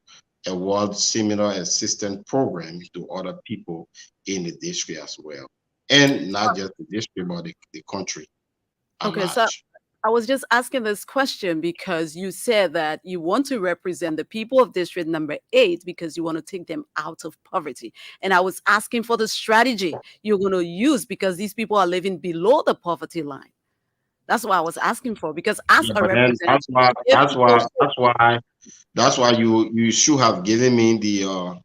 award similar assistance programs to other people in the district as well. And not just the district, but the country. Okay, so I was just asking this question because you said that you want to represent the people of district number 8 because you want to take them out of poverty. And I was asking for the strategy you're going to use because these people are living below the poverty line. That's what I was asking for, because as a representative, that's why you should have given me the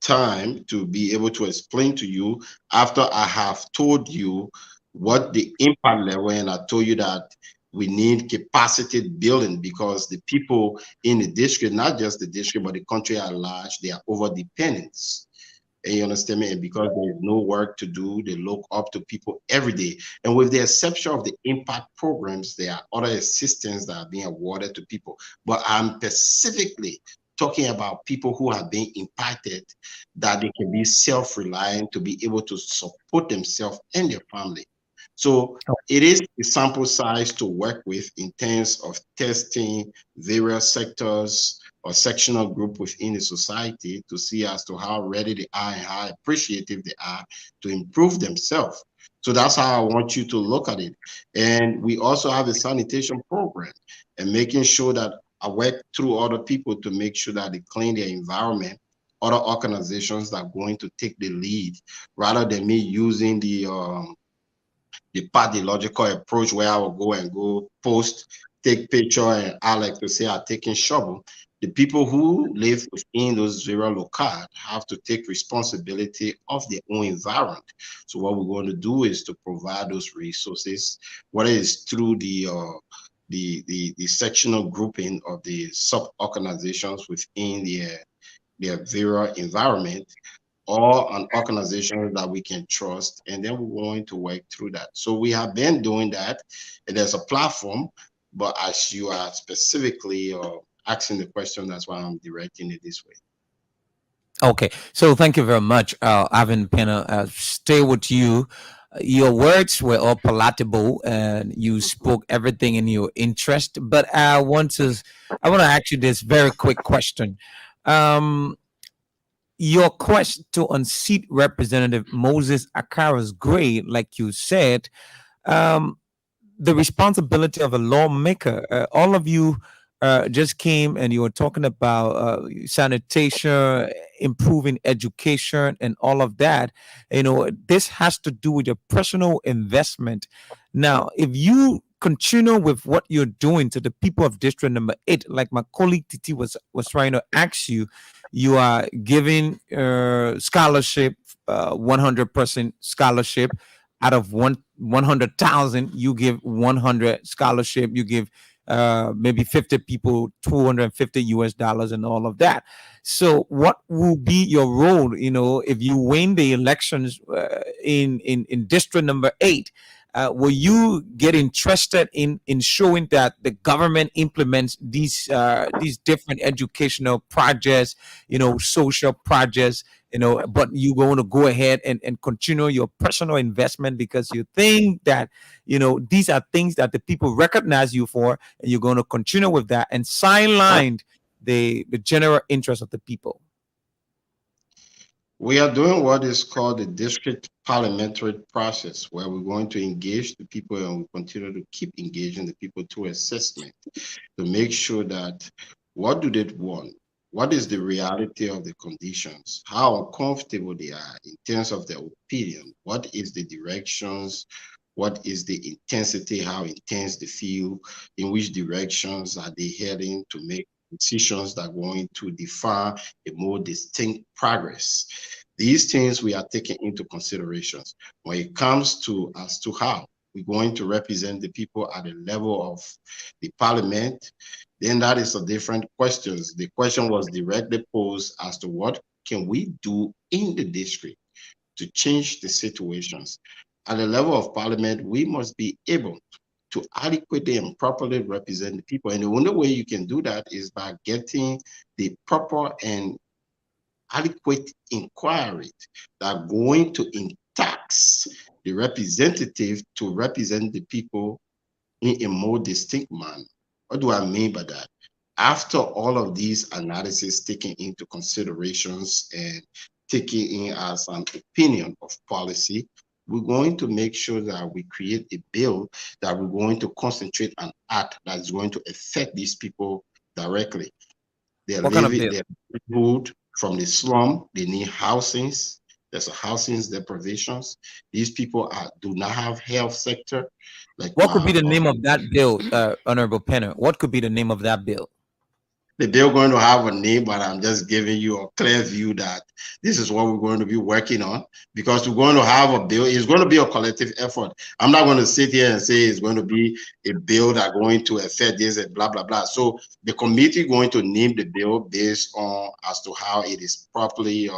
time to be able to explain to you after I have told you what the impact level, and I told you that we need capacity building because the people in the district, not just the district, but the country at large, they are over dependents. And you understand me? And because there's no work to do, they look up to people every day. And with the exception of the impact programs, there are other assistance that are being awarded to people. But I'm specifically talking about people who have been impacted, that they can be self-reliant to be able to support themselves and their family. So it is a sample size to work with in terms of testing various sectors or sectional group within the society to see as to how ready they are and how appreciative they are to improve themselves. So that's how I want you to look at it. And we also have a sanitation program and making sure that I work through other people to make sure that they clean their environment, other organizations that are going to take the lead rather than me using the pathological approach where I will go post, take picture, and I like to say I'm taking shovel. The people who live within those zero locales have to take responsibility of their own environment. So what we're going to do is to provide those resources, whether it's through the sectional grouping of the sub-organizations within their zero environment, or an organization that we can trust, and then we're going to work through that. So we have been doing that, and there's a platform, but as you are specifically asking the question, that's why I'm directing it this way. Okay, so thank you very much, Ivan Pena. Stay with you. Your words were all palatable, and you spoke everything in your interest. But I want to ask you this very quick question. Your quest to unseat Representative Moses Akara's grade, like you said, the responsibility of a lawmaker. All of you just came and you were talking about sanitation, improving education, and all of that. This has to do with your personal investment. Now, if you continue with what you're doing to the people of District Number 8, like my colleague Titi was trying to ask you, you are giving scholarship, 100% scholarship. Out of 100,000, you give 100 scholarship. You give maybe 50 people $250 and all of that. So what will be your role, if you win the elections in District Number 8? Will you get interested in showing that the government implements these different educational projects, social projects, but you're going to go ahead and continue your personal investment because you think that, these are things that the people recognize you for, and you're going to continue with that and sideline the general interest of the people? We are doing what is called the district parliamentary process, where we're going to engage the people and we continue to keep engaging the people through assessment to make sure that what do they want? What is the reality of the conditions? How uncomfortable they are in terms of their opinion? What is the directions? What is the intensity? How intense they feel? In which directions are they heading to make decisions that are going to define a more distinct progress? These things we are taking into considerations when it comes to as to how we're going to represent the people at the level of the parliament. Then that is a different question. The question was directly posed as to what can we do in the district to change the situations. At the level of parliament, we must be able to adequately and properly represent the people. And the only way you can do that is by getting the proper and adequate inquiry that are going to tax the representative to represent the people in a more distinct manner. What do I mean by that? After all of these analysis taken into considerations and taking in as an opinion of policy, we're going to make sure that we create a bill that we're going to concentrate on act that is going to affect these people directly. They're living their livelihood from the slum. They need housings. There's a housing deprivations. These people do not have health sector. What could be the name of that bill, Honorable Penner? What could be the name of that bill? The bill going to have a name, but I'm just giving you a clear view that this is what we're going to be working on, because we're going to have a bill. It's going to be a collective effort. I'm not going to sit here and say it's going to be a bill that's going to affect this and blah, blah, blah. So the committee going to name the bill based on as to how it is properly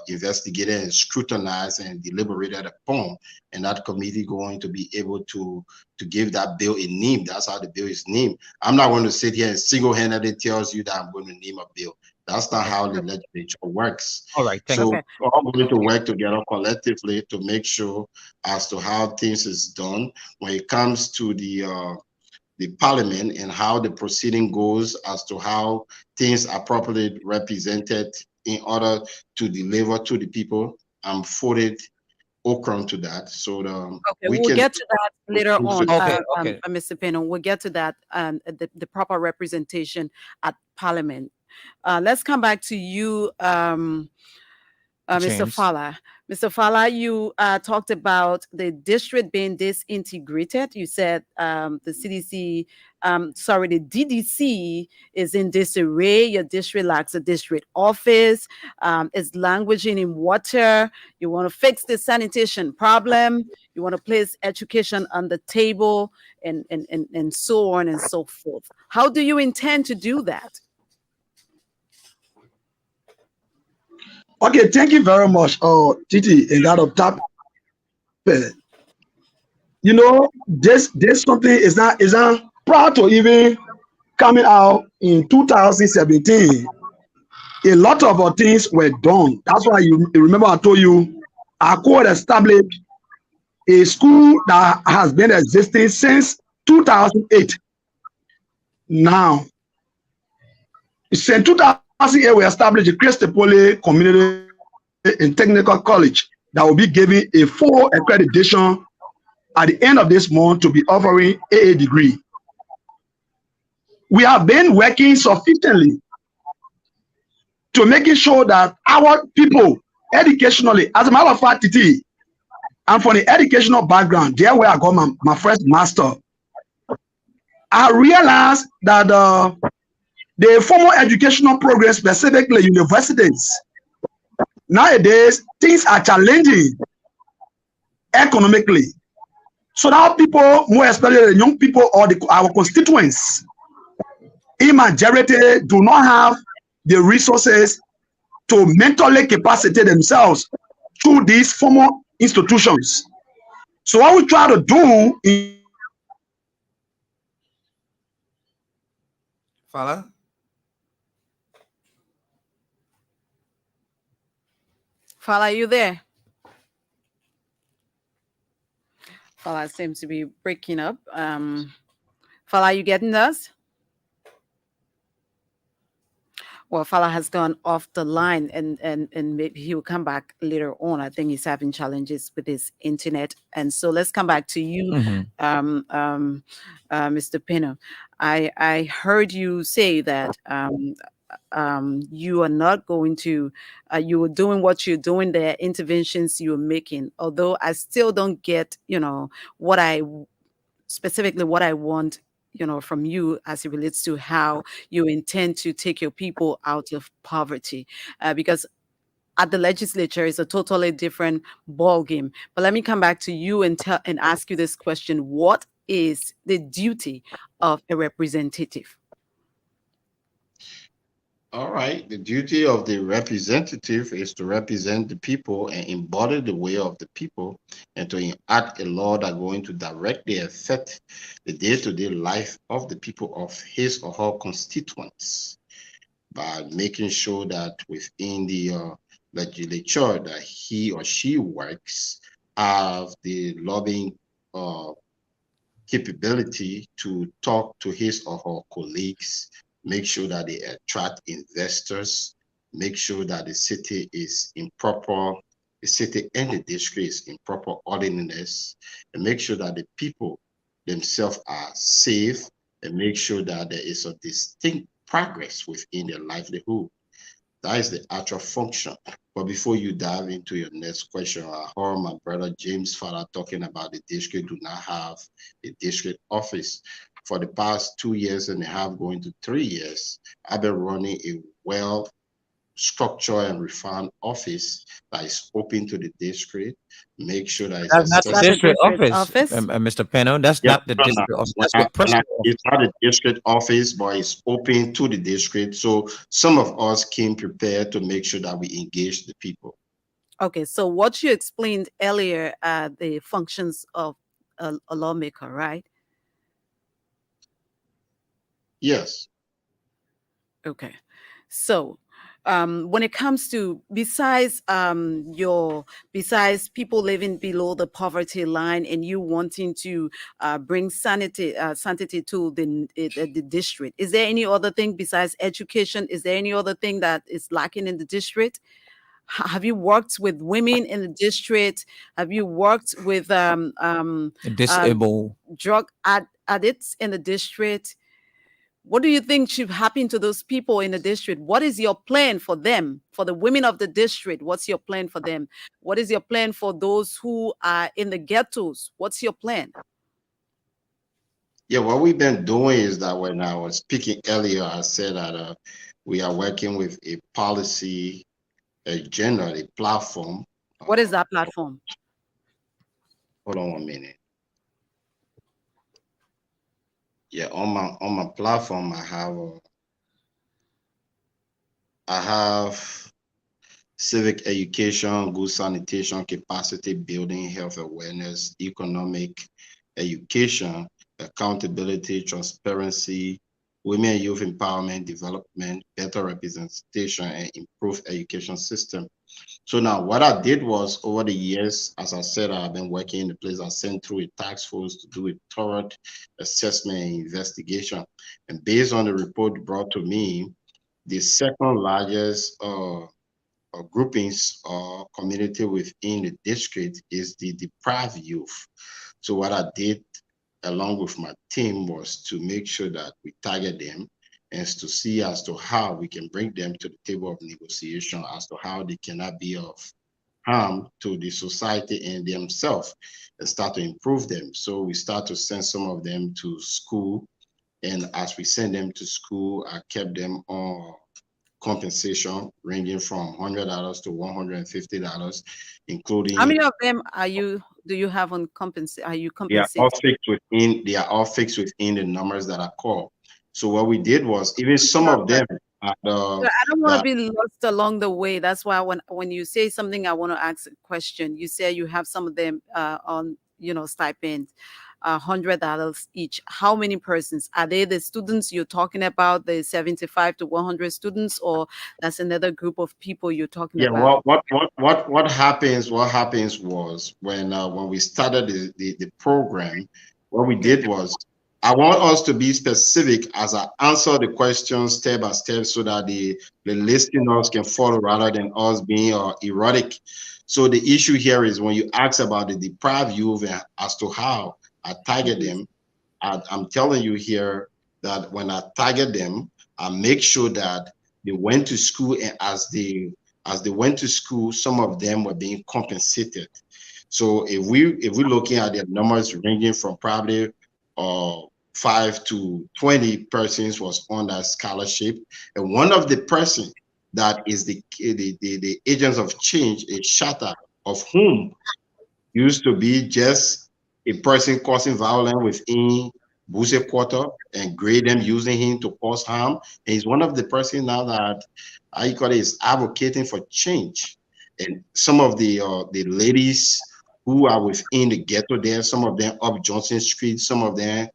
investigated and scrutinized and deliberated upon, and that committee going to be able to give that bill a name. That's how the bill is named. I'm not going to sit here and single-handedly tells you that I'm going to name a bill. That's not how the legislature works. All right, so we're all going to work together collectively to make sure as to how things is done when it comes to the parliament and how the proceeding goes as to how things are properly represented in order to deliver to the people. I'm forwarded Okran to that. So we'll get to that later on, Mr. Penner. We'll get to that, the proper representation at Parliament. Let's come back to you, Mr. Fala. Mr. Fala, you talked about the district being disintegrated. You said the DDC is in disarray. Your district lacks a district office. It's languishing in water. You want to fix the sanitation problem. You want to place education on the table, and so on and so forth. How do you intend to do that? Okay, thank you very much, Titi, in that top. You know, this something is not prior to even coming out in 2017. A lot of things were done. That's why you remember I told you I could establish a school that has been existing since 2008. Now, since 2008, we established the Christopole Community and Technical College that will be giving a full accreditation at the end of this month to be offering AA degree. we have been working sufficiently to making sure that our people educationally, as a matter of fact, I'm from the educational background, there where I got my first master. I realized that the formal educational program, specifically universities, nowadays things are challenging economically. So now people, more especially the young people or our constituents, in majority do not have the resources to mentally capacitate themselves through these formal institutions. So what we try to do is Fala? Fala, are you there? Fala seems to be breaking up. Fala, are you getting us? Well, Fala has gone off the line, and maybe he will come back later on. I think he's having challenges with his internet. And so let's come back to you, Mr. Pino. I heard you say that you are not going to, you were doing what you're doing, the interventions you're making. Although I still don't get, what I specifically what I want from you as it relates to how you intend to take your people out of poverty, because at the legislature is a totally different ball game. But let me come back to you and ask you this question: what is the duty of a representative? All right. The duty of the representative is to represent the people and embody the will of the people, and to enact a law that going to directly affect the day-to-day life of the people of his or her constituents, by making sure that within the legislature that he or she works have the lobbying capability to talk to his or her colleagues, make sure that they attract investors, make sure that the city is in proper, the city and the district is in proper orderliness, and make sure that the people themselves are safe, and make sure that there is a distinct progress within their livelihood. That is the actual function. But before you dive into your next question, I heard my brother James Fala talking about the district do not have a district office. For the past 2.5 years, going to 3 years, I've been running a well-structured and refined office that is open to the district. Make sure that That's not the district office, Mr. Peno. That's not the district office. That's the principal office. It's not a district office, but it's open to the district. So some of us came prepared to make sure that we engage the people. Okay, so what you explained earlier, the functions of a lawmaker, right? Yes. Okay. So when it comes to besides people living below the poverty line and you wanting to bring sanctity to the district, is there any other thing besides education? Is there any other thing that is lacking in the district? Have you worked with women in the district? Have you worked with disabled drug addicts in the district? What do you think should happen to those people in the district? What is your plan for them, for the women of the district? What's your plan for them? What is your plan for those who are in the ghettos? What's your plan? Yeah, what we've been doing is that when I was speaking earlier, I said that we are working with a policy, a platform. What is that platform? Hold on 1 minute. Yeah, on my platform, I have civic education, good sanitation, capacity building, health awareness, economic education, accountability, transparency, women and youth empowerment, development, better representation, and improved education system. So now what I did was, over the years, as I said, I've been working in the place. I sent through a task force to do a thorough assessment and investigation. And based on the report brought to me, the second largest groupings or community within the district is the deprived youth. So what I did along with my team, was to make sure that we target them and to see as to how we can bring them to the table of negotiation as to how they cannot be of harm to the society and themselves and start to improve them. So we start to send some of them to school. And as we send them to school, I kept them on compensation ranging from $100 to $150, including. How many of them do you have on compensate? Are you They are all compensating? fixed within. They are all fixed within the numbers that are called. So what we did was even some of them. I don't want to be lost along the way. That's why when you say something, I want to ask a question. You say you have some of them on stipend, $100 each. How many persons are they? The students you're talking about, the 75 to 100 students, or that's another group of people you're talking Yeah, about? what happens was when we started the program, what we did was, I want us to be specific as I answer the questions step by step so that the listeners can follow rather than us being erotic. So the issue here is when you ask about the deprived youth as to how I target them, I'm telling you here that when I target them, I make sure that they went to school, and as they went to school, some of them were being compensated. So if we're looking at their numbers ranging from probably 5 to 20 persons was on that scholarship, and one of the person that is the agents of change, a shatter of whom used to be just a person causing violence within Buse Quarter and grade them using him to cause harm. And he's one of the person now that is advocating for change. And some of the ladies who are within the ghetto there, some of them up Johnson Street, some of them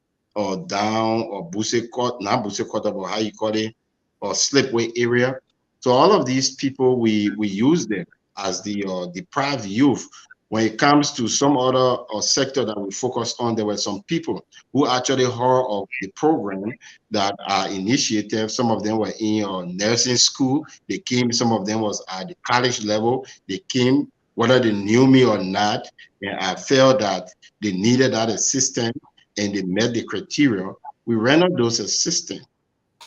down or Buse Quarter, not Buse Quarter, but how you call it, or Slipway area. So all of these people, we use them as the deprived youth. When it comes to some other sector that we focus on, there were some people who actually heard of the program that are initiated. Some of them were in nursing school. They came, some of them was at the college level. They came, whether they knew me or not, and I felt that they needed that assistance and they met the criteria. We rendered those assistance.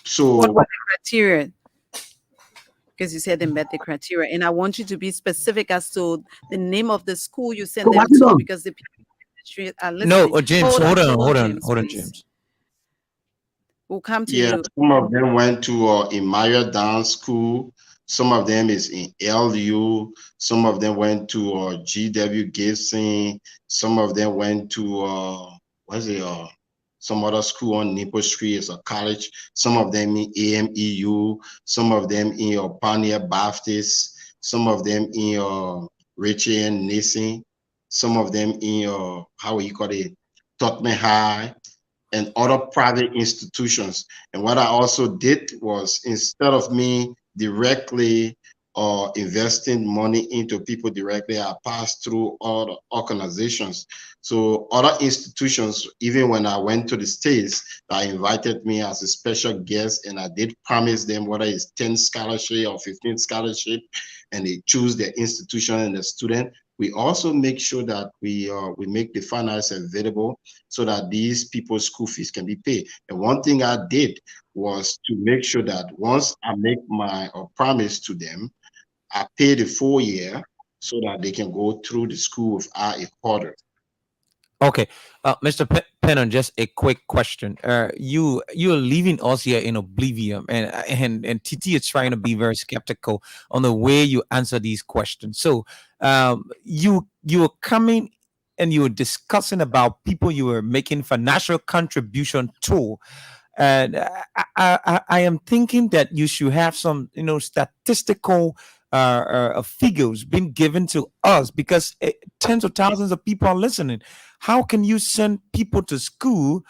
So what were the criteria? Because you said they met the criteria, and I want you to be specific as to the name of the school you sent them to, because the people in the industry are listening. No, James, hold on, James. We'll come to you. Some of them went to Imaya Dance School. Some of them is in LU. Some of them went to GW Gibson. Some of them went to some other school on Nipple Street is a college. Some of them in AMEU. Some of them in Pioneer Baptist. Some of them in Richie and Nissan. Some of them in Tottenham High, and other private institutions. And what I also did was, instead of me directly investing money into people directly, I passed through other organizations. So other institutions, even when I went to the States, they invited me as a special guest, and I did promise them whether it's 10 scholarship or 15 scholarship, and they choose their institution and the student. We also make sure that we make the finance available so that these people's school fees can be paid. And one thing I did was to make sure that once I make my promise to them, I pay the full year so that they can go through the school without a quarter. Okay, Mr. Pennon, just a quick question. You're leaving us here in oblivion, and TT is trying to be very skeptical on the way you answer these questions. So, you were coming and you were discussing about people you were making financial contribution to, and I am thinking that you should have some, statistical figures being given to us, because tens of thousands of people are listening. How can you send people to school?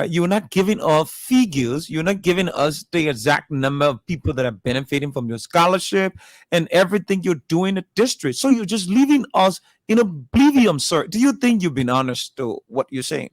You're not giving us figures. You're not giving us the exact number of people that are benefiting from your scholarship and everything you're doing in the district. So you're just leaving us in oblivion, sir. Do you think you've been honest to what you're saying?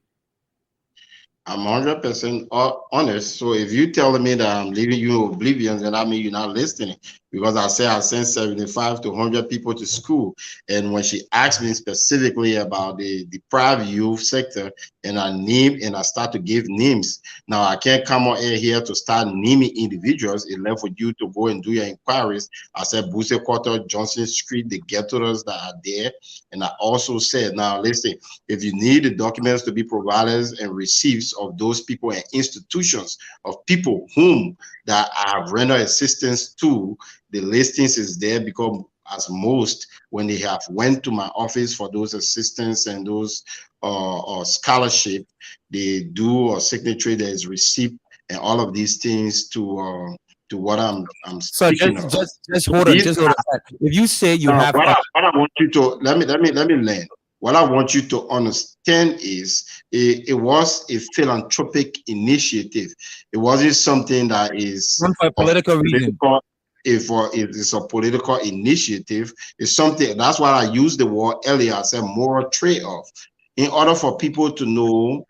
I'm 100% honest. So if you telling me that I'm leaving you in oblivion, then that means you're not listening. Because I say I sent 75 to 100 people to school. And when she asked me specifically about the deprived youth sector, and I start to give names. Now I can't come on air here to start naming individuals. It left for you to go and do your inquiries. I said Buse Quarter, Johnson Street, the ghettos that are there. And I also said, now listen, if you need the documents to be provided and receipts of those people and institutions of people whom that I have rendered assistance to, the listings is there, because as most, when they have went to my office for those assistance and those or scholarship, they do a signature that is receipt and all of these things to what I'm So speaking of. just hold on, just hold on. If you say you have, what I want you to let me learn. What I want you to understand is it was a philanthropic initiative. It wasn't something that is for a political reason. If it's a political initiative, it's something. That's why I used the word earlier. I said moral trade-off. In order for people to know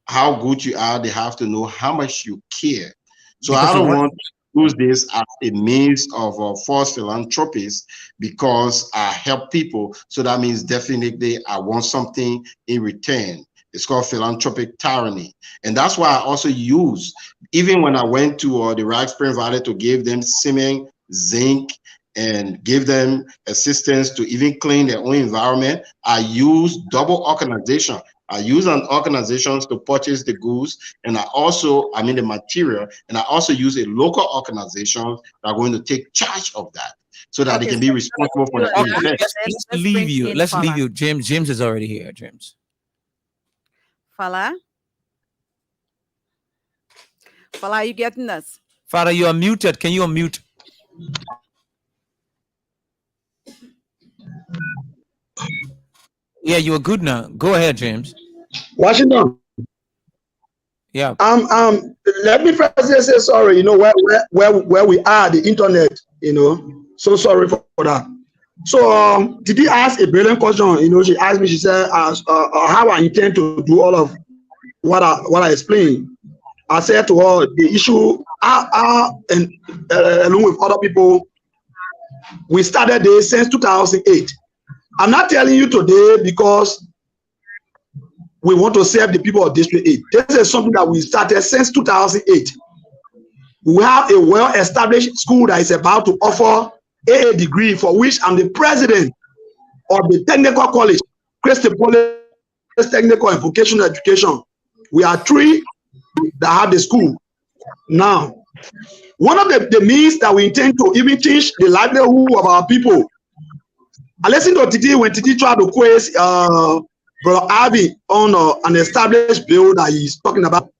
how good you are, they have to know how much you care. So I don't want to use this as a means of false philanthropies, because I help people. So that means definitely I want something in return. It's called philanthropic tyranny. And that's why I also use, even when I went to the Rock Spring Valley to give them cement, zinc, and give them assistance to even clean their own environment, I use double organization. I use an organization to purchase the goods, and the material, and I also use a local organization that are going to take charge of that, so that they can be responsible for the event. Let's leave you. James is already here. James. Fala, are you getting us? Father, you are muted. Can you unmute? Yeah, you are good now. Go ahead, James. Washington. Yeah. Let me first say sorry. You know where we are, the internet. You know, so sorry for that. So did he ask a brilliant question? You know, she asked me. She said, "How I intend to do all of what I explained." I said to her, the issue, and along with other people, we started this since 2008. I'm not telling you today because we want to serve the people of District 8. This is something that we started since 2008. We have a well-established school that is about to offer AA degree, for which I'm the president of the Technical College, Christy Police Technical and Vocational Education. We are 3 that have the school. Now, one of the means that we intend to even teach the livelihood of our people. I listened to Titi when Titi tried to quiz Brother Avi on an established bill that he's talking about.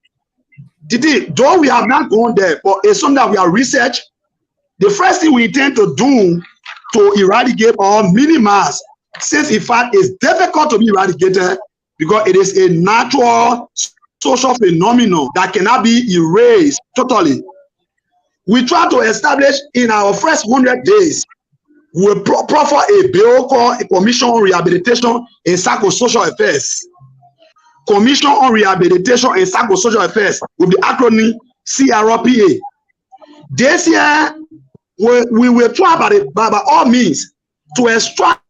Titi, though we have not gone there, but it's something that we have researched. The first thing we intend to do to eradicate or minimize, since in fact it's difficult to be eradicated because it is a natural social phenomenon that cannot be erased totally. We try to establish in our first 100 days, we proffer a bill called a Commission on Rehabilitation and Psychosocial Affairs. Commission on Rehabilitation and Psychosocial Affairs with the acronym CRPA. This year, we will try by all means to extract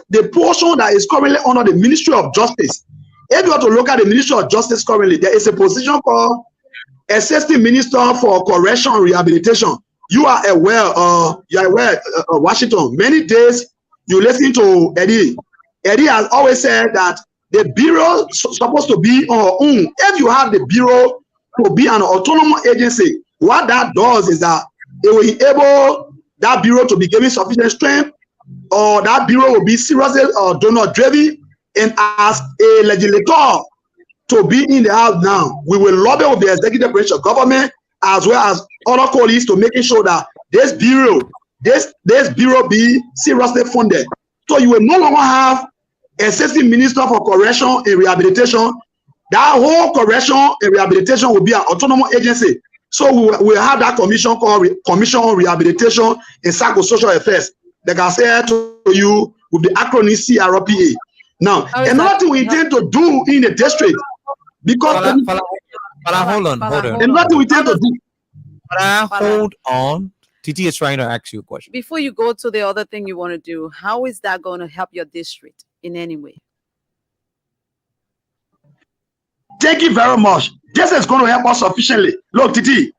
the portion that is currently under the Ministry of Justice. If you want to look at the Ministry of Justice currently, there is a position called Assistant Minister for Correction and Rehabilitation. You are aware, Washington. Many days you listen to Eddie. Eddie has always said that the bureau is supposed to be on our own. If you have the bureau to be an autonomous agency, what that does is that it will enable that bureau to be given sufficient strength, or that bureau will be seriously donor-driven. And as a legislator to be in the house now, we will lobby with the executive branch of government as well as other colleagues to making sure that this bureau be seriously funded. So you will no longer have Assistant Minister for Correction and Rehabilitation. That whole correction and rehabilitation will be an autonomous agency. So we will have that commission called Commission on Rehabilitation and Psychosocial Affairs. Like I said to you, with the acronym CRPA. Now, another thing we intend to do in the district, because Hold on. There's nothing we tend to do. Hold on. TT is trying to ask you a question. Before you go to the other thing you want to do, how is that going to help your district in any way? Thank you very much. This is going to help us sufficiently. Look, Titi,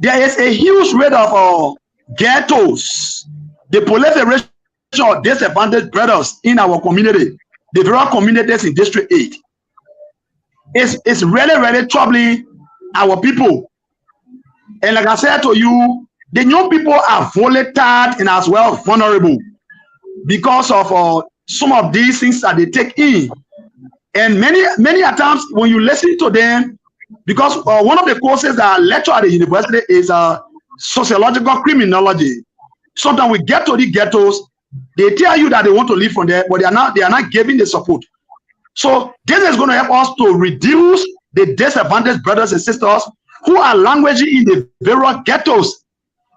there is a huge rate of ghettos. The proliferation of disadvantaged brothers in our community, the various communities in District 8, is really, really troubling our people. And like I said to you, the young people are volatile and as well vulnerable because of some of these things that they take in. And many times when you listen to them, because one of the courses that I lecture at the university is sociological criminology. Sometimes we get to the ghettos, they tell you that they want to live from there, but they are not giving the support. So this is going to help us to reduce the disadvantaged brothers and sisters who are languishing in the various ghettos.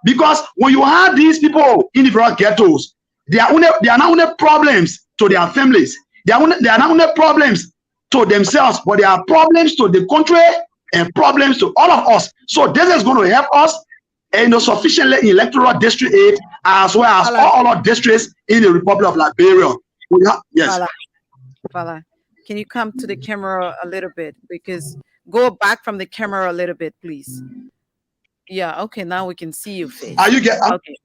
Because when you have these people in the various ghettos, they are not only problems to their families, they are not only problems to themselves, but they are problems to the country and problems to all of us. So this is going to help us sufficiently in electoral district 8 as well as all other districts in the Republic of Liberia. Yes. Fala, can you come to the camera a little bit? Because go back from the camera a little bit, please. Yeah, okay, now we can see your face. Are you get okay?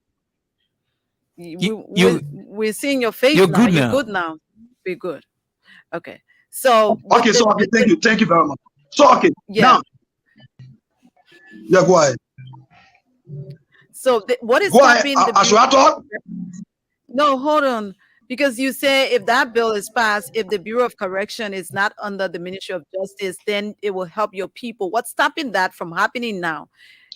We're seeing your face you're now. Good you're now. good now. Be good. Okay. So thank you very much. So now, go ahead. So what is Go ahead. stopping Should I talk? No, hold on. Because you say if that bill is passed, if the Bureau of Correction is not under the Ministry of Justice, then it will help your people. What's stopping that from happening now?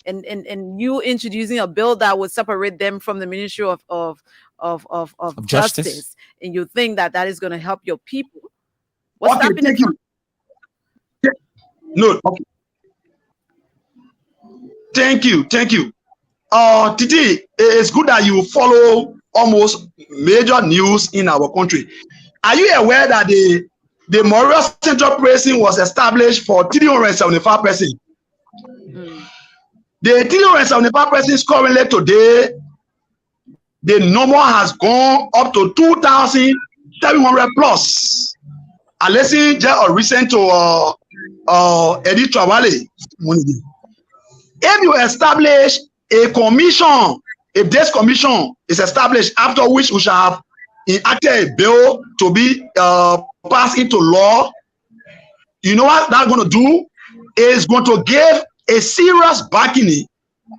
And you introducing a bill that would separate them from the Ministry of Justice, and you think that is going to help your people? What's stopping thank it? You. No, okay. Thank you. Titi, it's good that you follow almost major news in our country. Are you aware that the Moria Central Prison was established for 375 persons? The 375 persons currently today, the number has gone up to 2,700 plus. I listened just recent to Edith Travale. If you establish a commission, if this commission is established, after which we shall have enacted a bill to be passed into law, you know what that's going to do? It's going to give a serious backing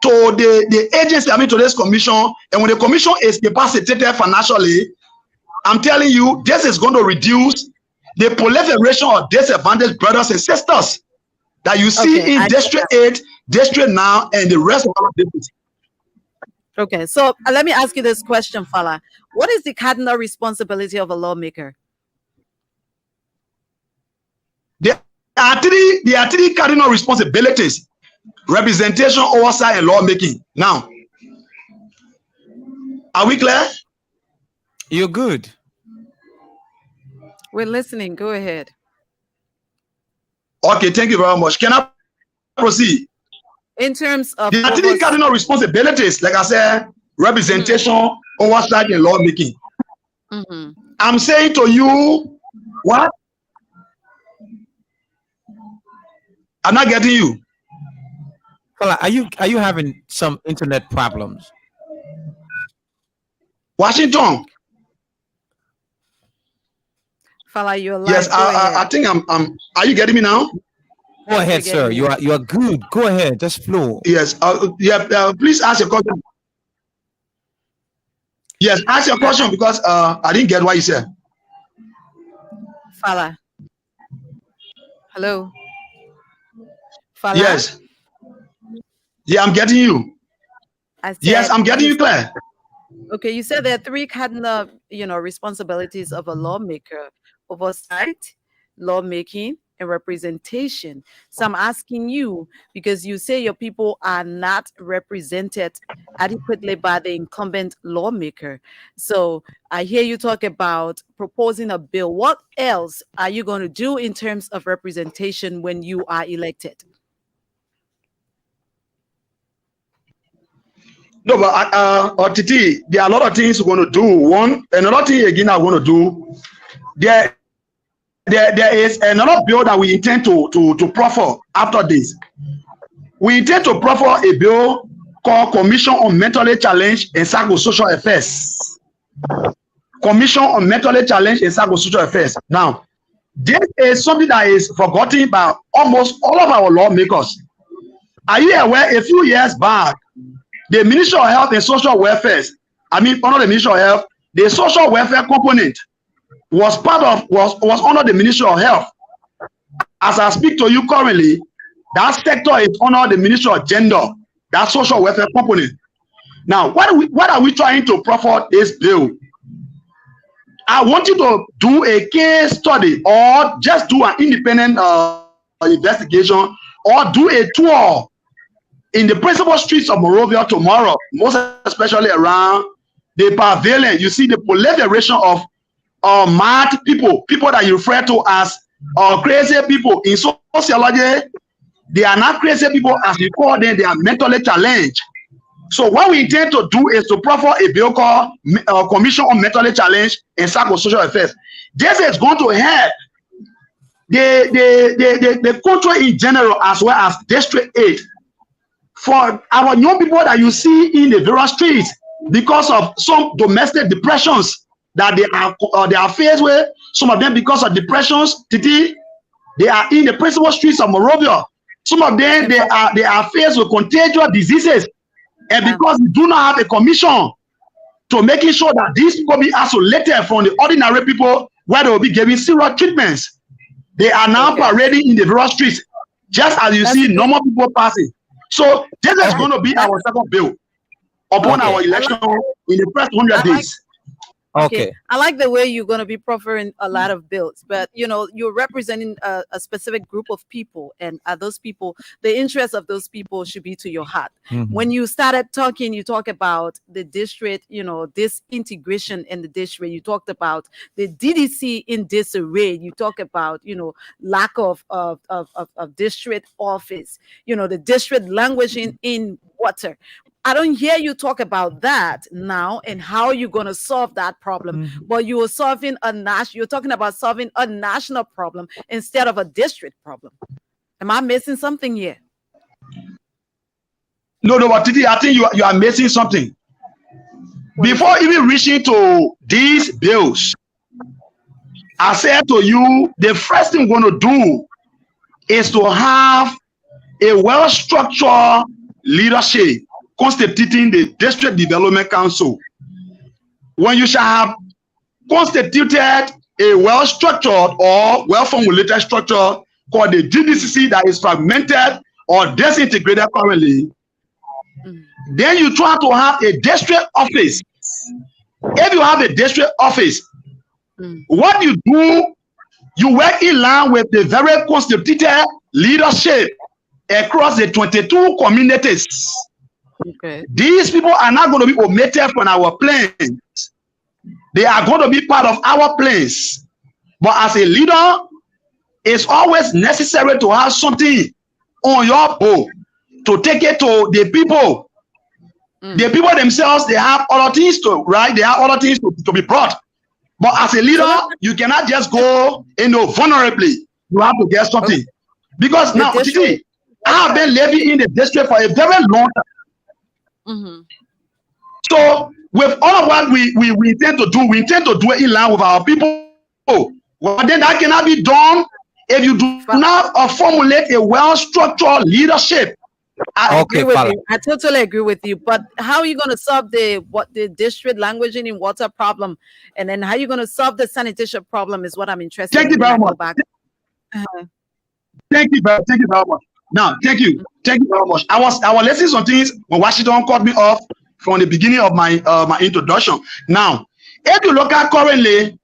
to the agency, to this commission. And when the commission is capacitated financially, I'm telling you, this is going to reduce the proliferation of disadvantaged brothers and sisters that you see in District 8, District now, and the rest of our districts. Okay, so let me ask you this question, Fala. What is the cardinal responsibility of a lawmaker? There are three cardinal responsibilities: representation, oversight, and lawmaking. Now, are we clear? You're good. We're listening. Go ahead. Okay, thank you very much. Can I proceed? In terms of the three cardinal responsibilities, like I said, representation, oversight, and lawmaking. I'm saying to you, what? I'm not getting you. Well, are you having some internet problems? Washington. Fala, you're live. Yes, I think I'm. Are you getting me now? Go ahead, sir. You are good. Go ahead. Just flow. Yes. Please ask your question. Yes, ask your question because I didn't get what you said. Fala. Hello. Fala? Yes. Yeah, I'm getting you. Yes, I'm getting you, Claire. Okay, you said there are three cardinal, responsibilities of a lawmaker: oversight, lawmaking, and representation. So I'm asking you, because you say your people are not represented adequately by the incumbent lawmaker. So I hear you talk about proposing a bill. What else are you going to do in terms of representation when you are elected? No, but Titi, there are a lot of things we're going to do. One, another thing again I want to do. There is another bill that we intend to proffer after this. We intend to proffer a bill called Commission on Mentally Challenged and Psychosocial Affairs. Commission on Mentally Challenged and Psychosocial Affairs. Now, this is something that is forgotten by almost all of our lawmakers. Are you aware? A few years back, the Ministry of Health and Social Welfare, under the Ministry of Health, the social welfare component was under the Ministry of Health. As I speak to you currently, that sector is under the Ministry of Gender, that social welfare component. Now, what are we trying to proffer this bill? I want you to do a case study or just do an independent investigation or do a tour in the principal streets of Monrovia tomorrow, most especially around the pavilion. You see the proliferation of mad people that you refer to as crazy people. In sociology, they are not crazy people as we call them, they are mentally challenged. So what we intend to do is to proffer a bill called Commission on Mentally Challenged and Psychosocial Affairs. This is going to help the country in general as well as District 8 for our young people that you see in the various streets because of some domestic depressions that they are faced with. Some of them because of depressions, they are in the principal streets of Monrovia. Some of them they are faced with contagious diseases. And because we do not have a commission to making sure that these people be isolated from the ordinary people where they will be giving serious treatments, they are now parading in the various streets, just as you see normal people passing. So this is going to be our second bill upon our election in the first 100 days. Okay. I like the way you're going to be proffering a lot of bills, but you're representing a specific group of people, and those people, the interests of those people should be to your heart. Mm-hmm. When you started talking, you talk about the district, this integration in the district. You talked about the DDC in disarray. You talk about, lack of district office, the district languaging in water. I don't hear you talk about that now and how you're going to solve that problem, but you're talking about solving a national problem instead of a district problem. Am I missing something here? No, but Titi, I think you are missing something. Before even reaching to these bills, I said to you, the first thing we're going to do is to have a well-structured leadership constituting the District Development Council. When you shall have constituted a well-structured or well-formulated structure called the DDCC that is fragmented or disintegrated currently, then you try to have a district office. If you have a district office, what you do, you work in line with the very constituted leadership across the 22 communities. Okay. These people are not going to be omitted from our plans. They are going to be part of our plans. But as a leader, it's always necessary to have something on your board to take it to the people. The people themselves, they have other things to write. They have other things to be brought. But as a leader, you cannot just go vulnerably. You have to get something. Because now, I have been living in the district for a very long time. So with all of what we intend to do, we intend to do it in line with our people. Well, then that cannot be done if you do not formulate a well-structured leadership. I agree with you. I totally agree with you. But how are you going to solve the district languaging in water problem, and then how are you going to solve the sanitation problem is what I'm interested in. Thank you very much. Thank you very much. Now, thank you very much. I was listening to some things when Washington cut me off from the beginning of my my introduction. Now, if you look at currently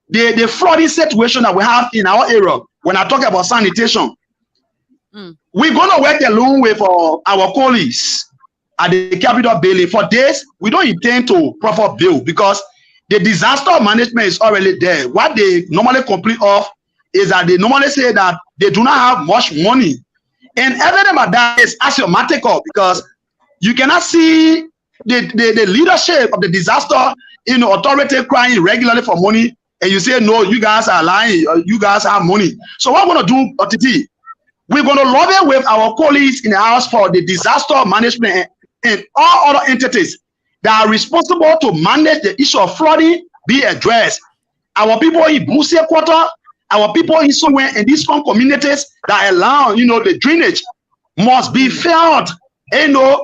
the flooding situation that we have in our area, when I talk about sanitation, we're going to work along with our colleagues at the Capitol Building. For this, we don't intend to proffer bill because the disaster management is already there. What they normally complain of is that they normally say that they do not have much money. And everything about that is axiomatic because you cannot see the leadership of the disaster, authority crying regularly for money, and you say, no, you guys are lying, you guys have money. So what we're going to do, OTT, we're going to lobby with our colleagues in the house for the disaster management and all other entities that are responsible to manage the issue of flooding be addressed. Our people in Busia Quarter, our people in somewhere in these strong communities that allow, the drainage must be felt,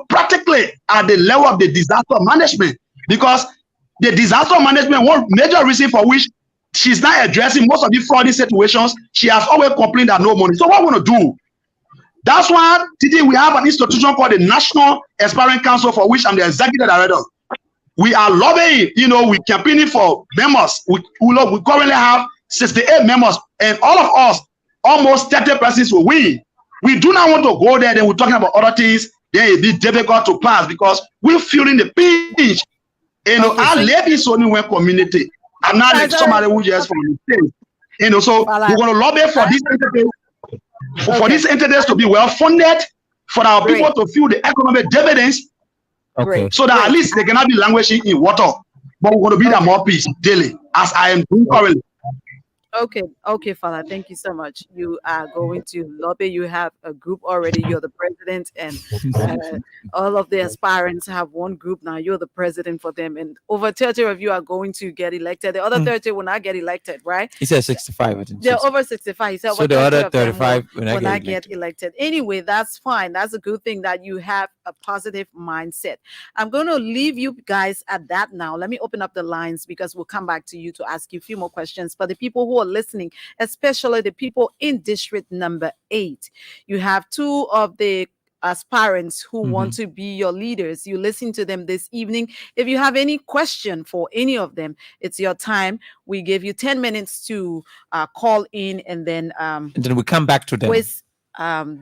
practically at the level of the disaster management. Because the disaster management, one major reason for which she's not addressing most of the flooding situations, she has always complained that no money. So what we're going to do, that's why today we have an institution called the National Aspiring Council, for which I'm the executive director. We are lobbying, we're campaigning for members. We currently have 68 members, and all of us, almost 30 persons will win. We do not want to go there, then we're talking about other things, then it'll be difficult to pass because we're feeling the pinch. I live in only one community. I'm not like somebody who just from the state. So we're going to lobby for these entities, for these entities to be well funded, for our people to feel the economic dividends, so that at least they cannot be languishing in water. But we're going to be the more peace daily, as I am doing currently. Okay, Father, thank you so much. You are going to lobby. You have a group already. You're the president, and all of the aspirants have one group now. You're the president for them, and over 30 of you are going to get elected. The other 30 will not get elected, right? He said 65. I think. They're over 65. He said so the other 35 will not get elected. Anyway, that's fine. That's a good thing that you have a positive mindset. I'm going to leave you guys at that now. Let me open up the lines because we'll come back to you to ask you a few more questions. For the people who are listening, especially the people in district number 8, you have 2 of the aspirants who want to be your leaders. You listen to them this evening. If you have any question for any of them, it's your time. We give you 10 minutes to call in, and then we come back to them. With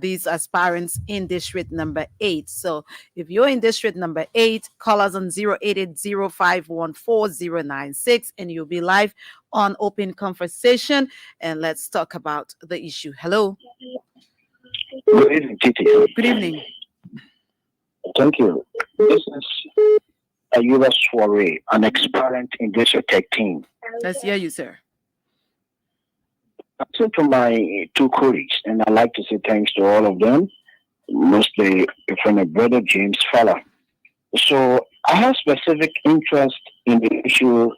these aspirants in district number 8. So if you're in district number 8, call us on 088-0514-096, and you'll be live on Open Conversation, and let's talk about the issue. Hello. Good evening, Titi. Good evening. Thank you. This is Ayuba Soiree, an aspirant in District 13. Let's hear you, sir. I talk to my 2 colleagues, and I'd like to say thanks to all of them, mostly from my brother James Fowler. So I have specific interest in the issue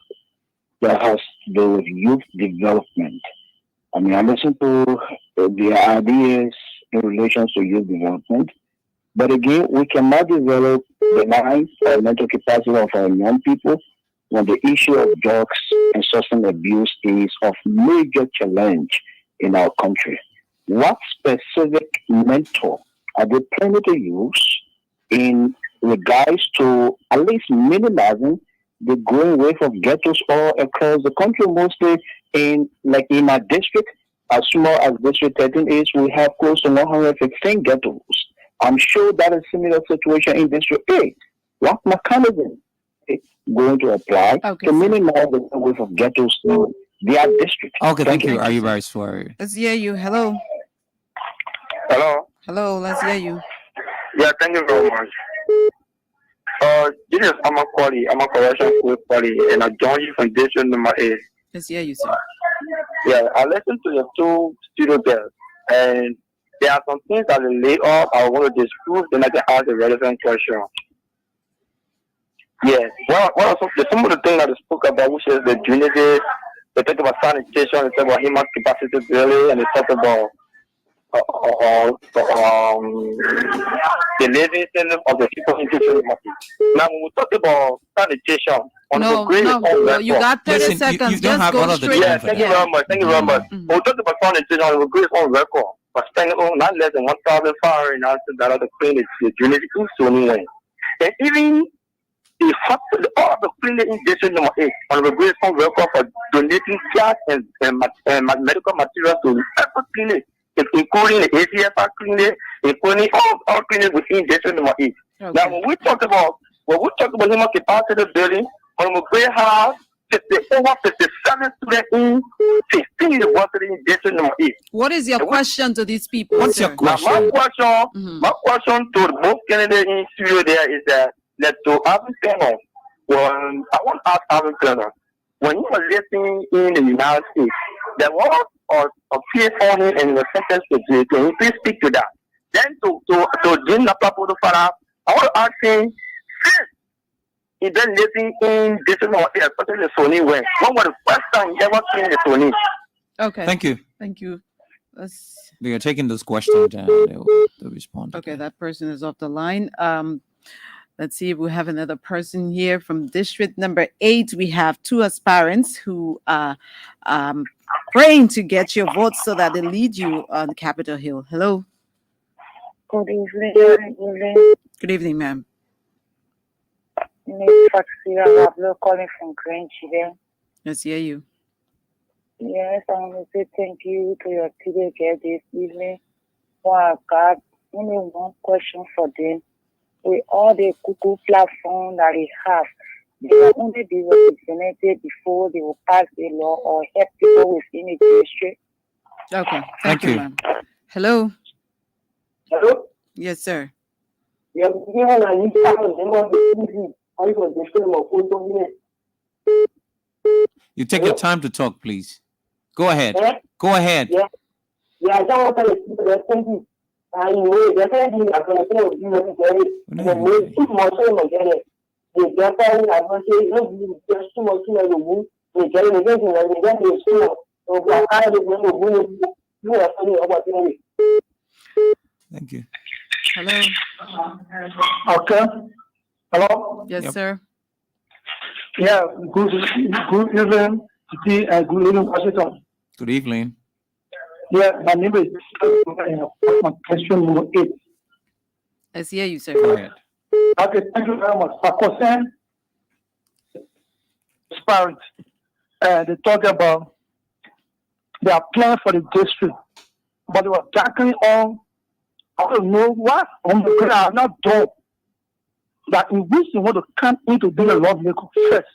that has to do with youth development. I mean, I listen to their ideas in relation to youth development, but again, we cannot develop the mind or mental capacity of our young people when the issue of drugs and substance abuse is of major challenge in our country. What specific mentor are they planning to use in regards to at least minimizing the growing wave of ghettos all across the country, mostly in our district, as small as District 13 is, we have close to 115 ghettos. I'm sure that is a similar situation in District 8. What mechanism going to apply to minimize the wave of ghettos to their district? Okay, thank you. Are you very sorry? Let's hear you. Hello. Hello, let's hear you. Yeah, thank you very much. This is Amakwali. I'm a correction school quality, and I joined you from district number 8. Let's hear you, sir. Yeah, I listened to your 2 studio guests, and there are some things that they laid off. I want to disprove, then I can ask a relevant question. Yeah, some of the things that they spoke about, which is the drainage, they talk about sanitation, they talk about human capacity building, and they talk about the living system of the people in different markets. Now, when we talk about sanitation, you got 30 seconds. You don't have all of the time. Yeah, thank you very much. When we talk about sanitation, we agree on record for spending not less than $1,500 to clean the drainage anyway. And even all of the cleaning in district number 8 on the agree on record for donating gas and medical materials to every clinic, including the ACFR clinic, including all clinics within district number 8. Okay. Now, when we talk about human capacity building, when we have over 57 students in 15 universities in district number 8. What is your question to these people? What's your question? Now, my question to both candidates in studio there is that that to Alvin Turner, when I want to ask Alvin Turner, when you were living in the United States, there was a case on him and he was sentenced to jail. Can you please speak to that? Then to Jim Napapo Farah, I want to ask him, since he been living in this area, especially the Sony West, when was the first time you ever seen the Sony? Okay. Thank you. Thank you. We are taking this question and they'll respond. Okay, that person is off the line. Let's see if we have another person here from district number 8. We have 2 aspirants who are praying to get your votes so that they lead you on Capitol Hill. Hello. Good evening. Good evening, ma'am. Miss Faxira Rablo calling from Green Chile. Let's hear you. Yes, I want to say thank you to your today guest this evening. Wow, God, only one question for them. With all the cuckoo platform that they have, they will only be represented before they will pass the law or help people within the district. Okay. Thank you. ma'am. Hello. Hello? Yes, sir. Yeah, You take your time to talk, please. Go ahead. Go ahead. I don't want to speak to the thank you. I know definitely I'm going to say you know too much the definitely I'm going to say no just too much the getting against the getting the school so I don't know Thank you. Hello. Okay. Hello. Yes, sir. Yeah. Good evening, good evening, Washington. Good evening. Yeah, my name is question number 8. Let's hear you, sir. Go ahead. Okay, thank you very much. For concern, parents, they talk about they are planning for the district, but they were tackling on. I don't know what on the ground are not done. That in which they want to come into being a lawmaker first.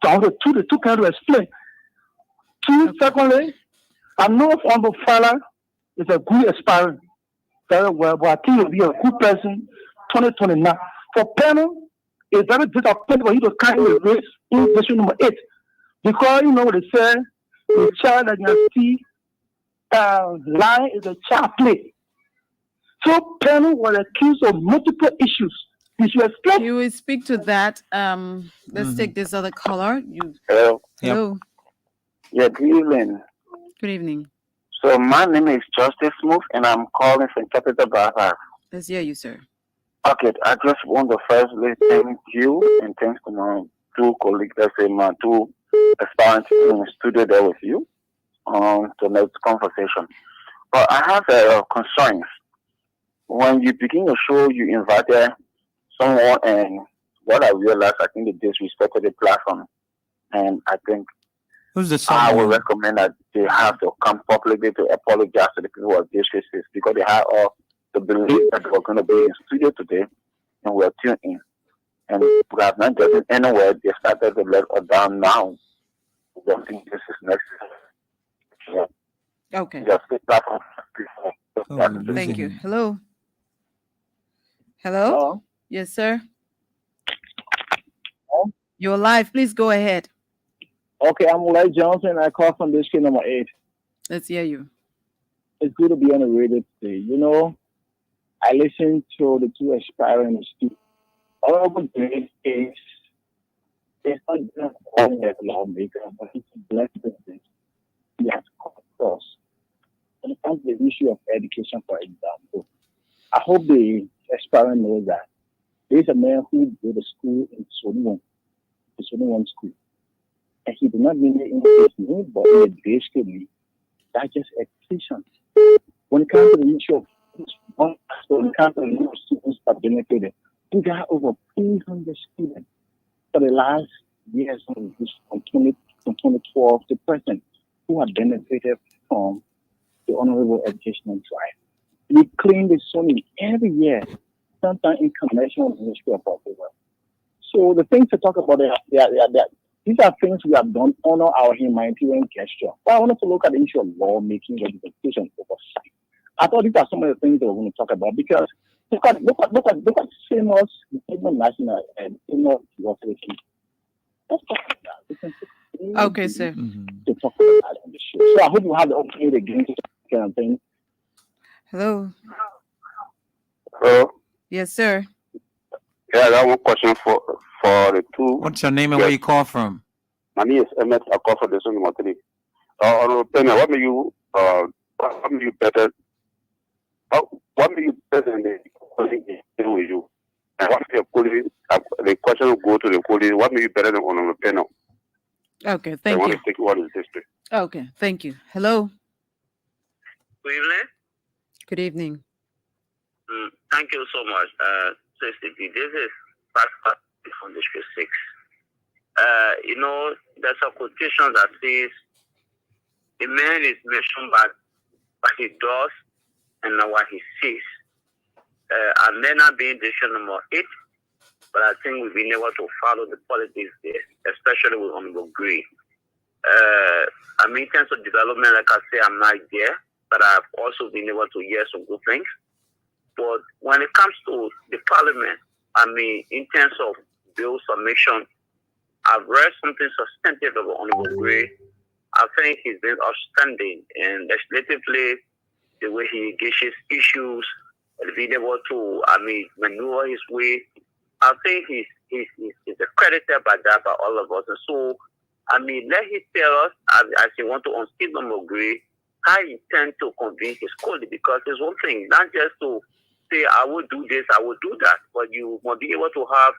So I want the two kind of explain. Secondly, I know from the father is a good aspirant, very well, but I think he'll be a good person 2029. For panel, it's very disappointing for you to carry the race in district number 8. Because you know what they say, the child that you see line is a child play. So panel was accused of multiple issues. You will speak to that. Let's take this other caller. Hello. Hello. Yeah, good evening. Good evening. So my name is Justice Smooth, and I'm calling from Capital Baja. Let's hear you, sir. Okay, I just want to firstly thank you and thanks to my 2 colleagues, let's say my 2 aspirants in the studio there with you on tonight's conversation. But I have concerns. When you begin your show, you invited someone, and what I realized, I think they disrespected the platform. And I think Who's the I would someone? recommend that they have to come publicly to apologize to the people of districts because they had all the belief that we're going to be in studio today and we're tuned in. And we have not gotten anywhere. They started to let us down now. I don't think this is necessary. Yeah. Okay. Just the platform. Thank you. Hello. Hello. Yes, sir. You're live. Please go ahead. Okay, I'm Ulay Johnson. I call from district number 8. Let's hear you. It's good to be on the radio today. You know, I listened to the 2 aspiring students. All of it is it's not just only as a lawmaker, but it's a blessing that he has come across. When it comes to the issue of education, for example, I hope the aspirant knows that there is a man who go to school in Sony One school. And he did not mean it in his name, but basically, that's just education. When it comes to the issue of when it comes to the number of students that benefited, we got over 300 students for the last years from 2012 to present who have benefited from the honorable educational drive. We clean the Sony every year, sometimes in connection with the Ministry of Public Works. So the things to talk about, these are things we have done, honor our humanitarian gesture. But I wanted to look at the issue of lawmaking, representation, oversight. I thought these are some of the things that we're going to talk about because look at famous national and famous university. Let's talk about that. We can Okay, sir. to talk about that on the show. So I hope you have the opportunity again to kind of thing. Hello. Hello. Yes, sir. Yeah, I got one question for the two. What's your name and where you call from? My name is Emmett. I call for the Sun Martini. On Penna, what made you better? What made you better than the colleague with you? And what made your colleague? The question will go to the colleague. What made you better than on Penna? Okay, I thank want you. to take what is this? Okay, thank you. Hello. Good evening. Good evening. Thank you so much. This is Pastor from District 6. There's a quotation that says, a man is measured by what he does and not what he sees. I may not be in district number 8, but I think we've been able to follow the politics there, especially with Honorable Gray. In terms of development, like I say, I'm not there, but I've also been able to hear some good things. But when it comes to the parliament, in terms of bill submission, I've read something substantive about Honorable Gray. I think he's been outstanding, and legislatively, the way he engages issues, and being able to, maneuver his way, I think he's accredited by that by all of us. And so, let him tell us, as he want to unseat Honorable Gray, how he intend to convince his colleague, because it's one thing, not just to say, I will do this, I will do that, but you must be able to have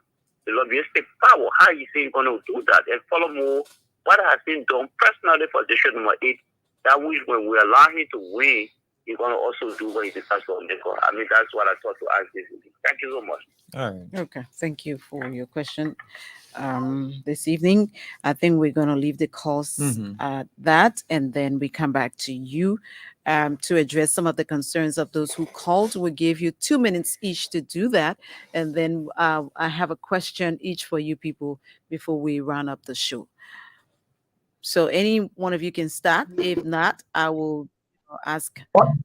the lobbyistic power. How you say you're going to do that? And follow more what has been done personally for district number 8, that which when we allow him to win, he's going to also do what he decides to undergo. That's what I thought to ask this evening. Thank you so much. All right. Okay, thank you for your question this evening. I think we're going to leave the calls at that, and then we come back to you to address some of the concerns of those who called. We'll give you 2 minutes each to do that, and then I have a question each for you people before we round up the show. So any one of you can start. If not, I will ask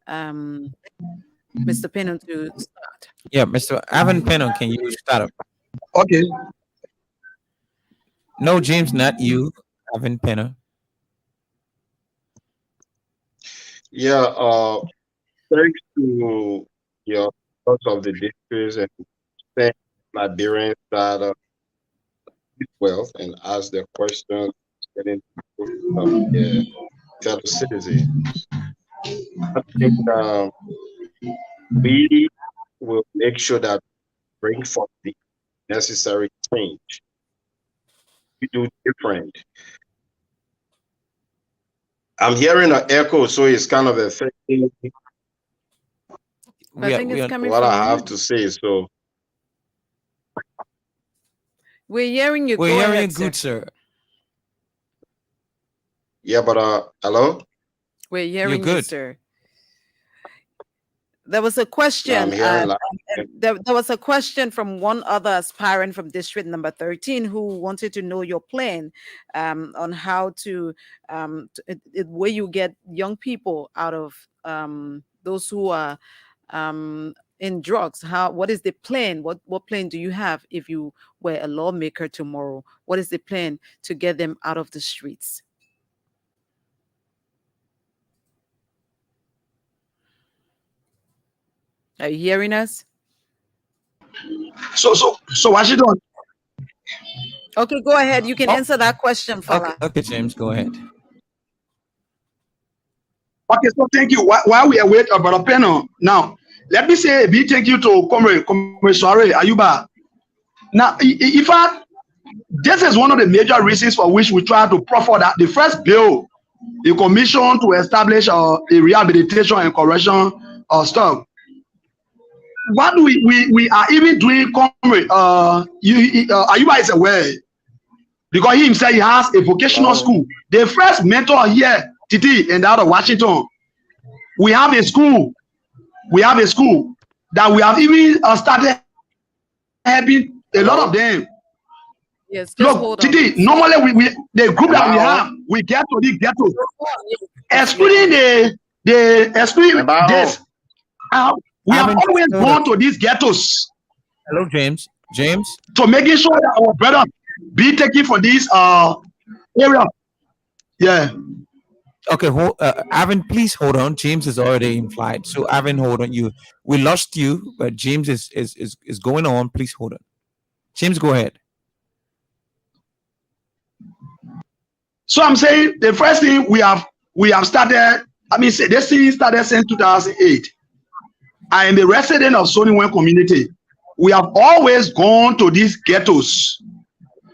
Mr. Pennon to start. Yeah, Mr. Avon Pennon, can you start up? Okay. No, James, not you, Avon Pennon. Yeah, thanks to your thoughts of the districts and thank Liberians that well and ask the question getting of their fellow citizens. I think we will make sure that bring forth the necessary change. We do different. I'm hearing an echo, so it's kind of affecting I think it's coming what from I have you. to say. So We're hearing you. We're Go hearing ahead, you good, sir. yeah, but hello? We're hearing you, good. sir. There was a question. I'm hearing There was a question from one other aspirant from district number 13 who wanted to know your plan on how to where you get young people out of those who are in drugs. What is the plan? What plan do you have if you were a lawmaker tomorrow? What is the plan to get them out of the streets? Are you hearing us? So Washington. Okay, go ahead. You can answer that question, Fala. Okay, James, go ahead. Okay, so thank you. While we await Brother Pennon, now let me say a big thank you to Comrade Soare Ayuba. Now, in fact, this is one of the major reasons for which we try to proffer that the first bill, the commission to establish a rehabilitation and correction stuff. What we are even doing, Comrade Ayuba is aware, because he himself he has a vocational school. The first mentor here, Titi, and out of Washington, we have a school. We have a school that we have even started helping a lot of them. Yes, just look, hold on. Titi, normally we the group that we have, we get to the ghetto, excluding the excluding this. We have Arvin, always hold gone on. to these ghettos Hello, James. James. to making sure that our brothers be taken for this area. Yeah. Okay, Arvin, please hold on. James is already in flight. So Arvin, hold on. We lost you, but James is going on. Please hold on. James, go ahead. So I'm saying the first thing we have started. I mean, this thing started since 2008. I am a resident of Soniwen community. We have always gone to these ghettos.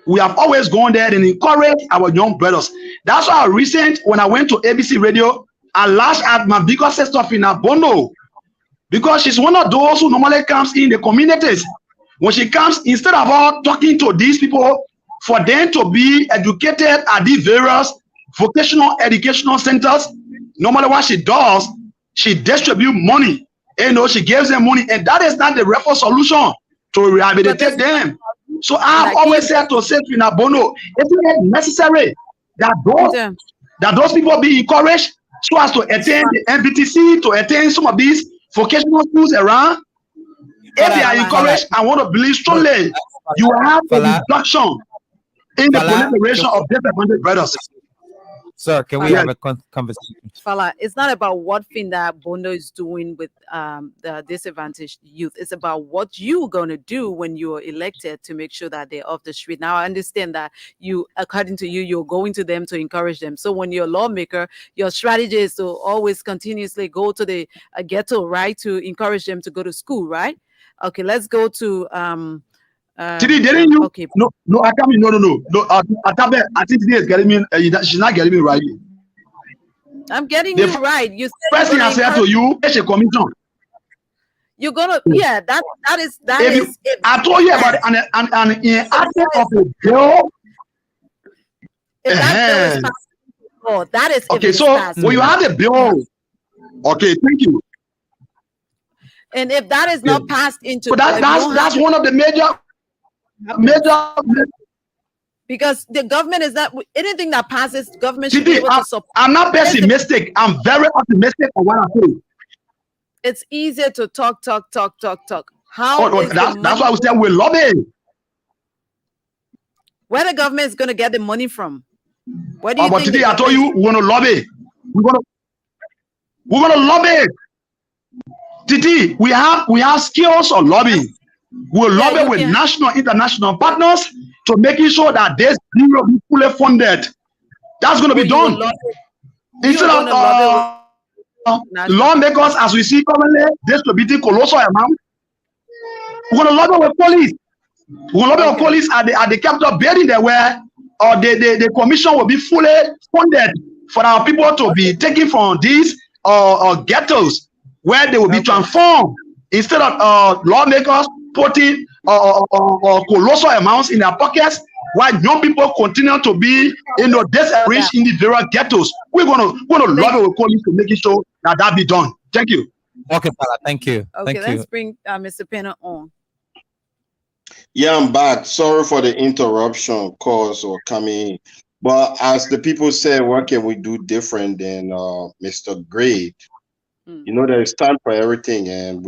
We have always gone there and encouraged our young brothers. That's why when I went to ABC Radio, I lashed at my biggest sister in Abono, because she's one of those who normally comes in the communities. When she comes, instead of her talking to these people for them to be educated at these various vocational educational centers, normally what she does, she distributes money. She gives them money, and that is not the real solution to rehabilitate them. So I have always said to Setrina Bono, isn't it necessary that those people be encouraged so as to attend the MBTC, to attend some of these vocational schools around? If they are encouraged, I want to believe strongly, you will have a reduction in the proliferation of disadvantaged brothers. Sir, can we have a conversation? Fala, it's not about what thing that Bondo is doing with the disadvantaged youth. It's about what you're going to do when you're elected to make sure that they're off the street. Now, I understand that according to you, you're going to them to encourage them. So when you're a lawmaker, your strategy is to always continuously go to the ghetto, right? To encourage them to go to school, right? Okay, let's go to Today, didn't you? Okay. No, I can't. No. I think today is getting me. She's not getting me right. I'm getting you right. You said first thing I said to you, it's a commission. You're gonna, yeah. That is. I told you about an aspect of the bill. If that bill is passed, that is okay. So when you have the bill, okay, thank you. And if that is not passed into, so that's one of the major. Because the government is not anything that passes. Government should be able to support. I'm not pessimistic. I'm very optimistic on what I say. It's easier to talk. How? That's why we say we lobby. Where the government is going to get the money from? Where do you but think? Today I told you we're going to lobby. We're going to lobby. Titi, we have skills on lobbying. We'll lobby with national, international partners to making sure that this bureau be fully funded. That's going to be done. Instead of lawmakers, as we see currently, distributing colossal amount, we're going to lobby with police. We're going to lobby with police at the capital building there where the commission will be fully funded for our people to be taken from these ghettos where they will be transformed instead of lawmakers putting colossal amounts in their pockets while young people continue to be disarranged in the various ghettos. We're gonna lobby with police to make sure that be done. Thank you. Okay, Fala, thank you. Okay, let's bring Mr. Pena on. Yeah, I'm back. Sorry for the interruption, calls or coming. But as the people say, what can we do different than Mr. Great? There is time for everything, and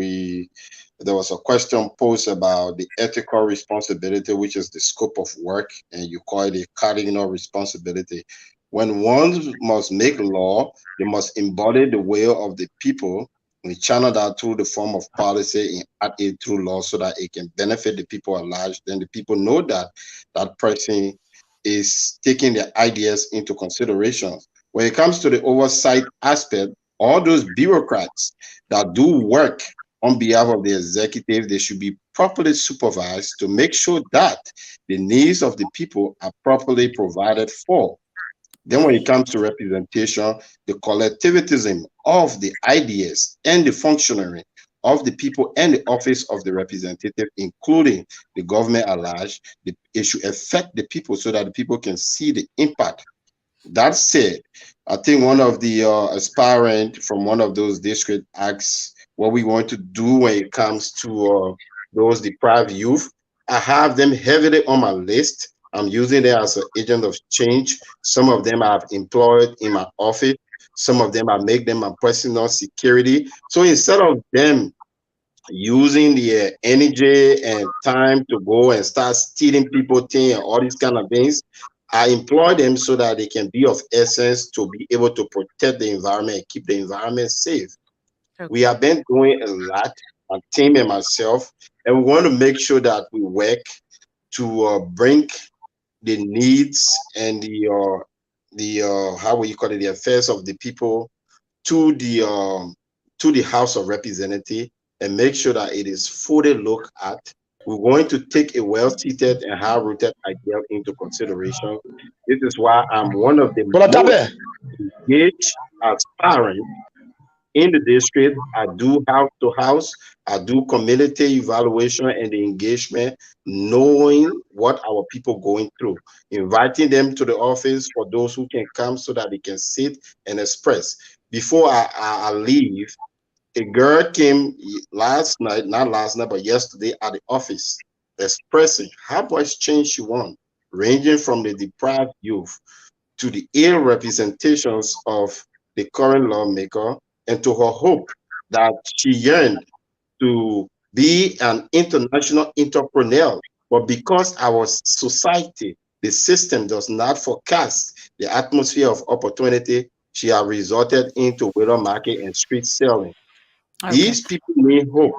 there was a question posed about the ethical responsibility, which is the scope of work, and you call it a cardinal responsibility. When one must make law, they must embody the will of the people. We channel that through the form of policy and add it through law so that it can benefit the people at large. Then the people know that that person is taking their ideas into consideration. When it comes to the oversight aspect, all those bureaucrats that do work on behalf of the executive, they should be properly supervised to make sure that the needs of the people are properly provided for. Then when it comes to representation, the collectivism of the ideas and the functionary of the people and the office of the representative, including the government at large, it should affect the people so that the people can see the impact. That said, I think one of the aspirant from one of those districts asks what we want to do when it comes to those deprived youth. I have them heavily on my list. I'm using them as an agent of change. Some of them I've employed in my office. Some of them I make them my personal security. So instead of them using their energy and time to go and start stealing people things and all these kind of things. I employ them so that they can be of essence to be able to protect the environment and keep the environment safe. We have been doing a lot, my team and myself, and we want to make sure that we work to bring the needs and the how will you call it, the affairs of the people to the House of Representatives and make sure that it is fully looked at. We're going to take a well-seated and high-rooted idea into consideration. This is why I'm one of the most engaged aspirants in the district. I do house to house, I do community evaluation and the engagement, knowing what our people going through, inviting them to the office for those who can come so that they can sit and express. Before I leave, a girl came last night, not last night, but yesterday at the office, expressing how much change she wants, ranging from the deprived youth to the ill representations of the current lawmaker, and to her hope that she yearned to be an international entrepreneur. But because our society, the system does not forecast the atmosphere of opportunity, she has resorted into widow market and street selling. These people need hope.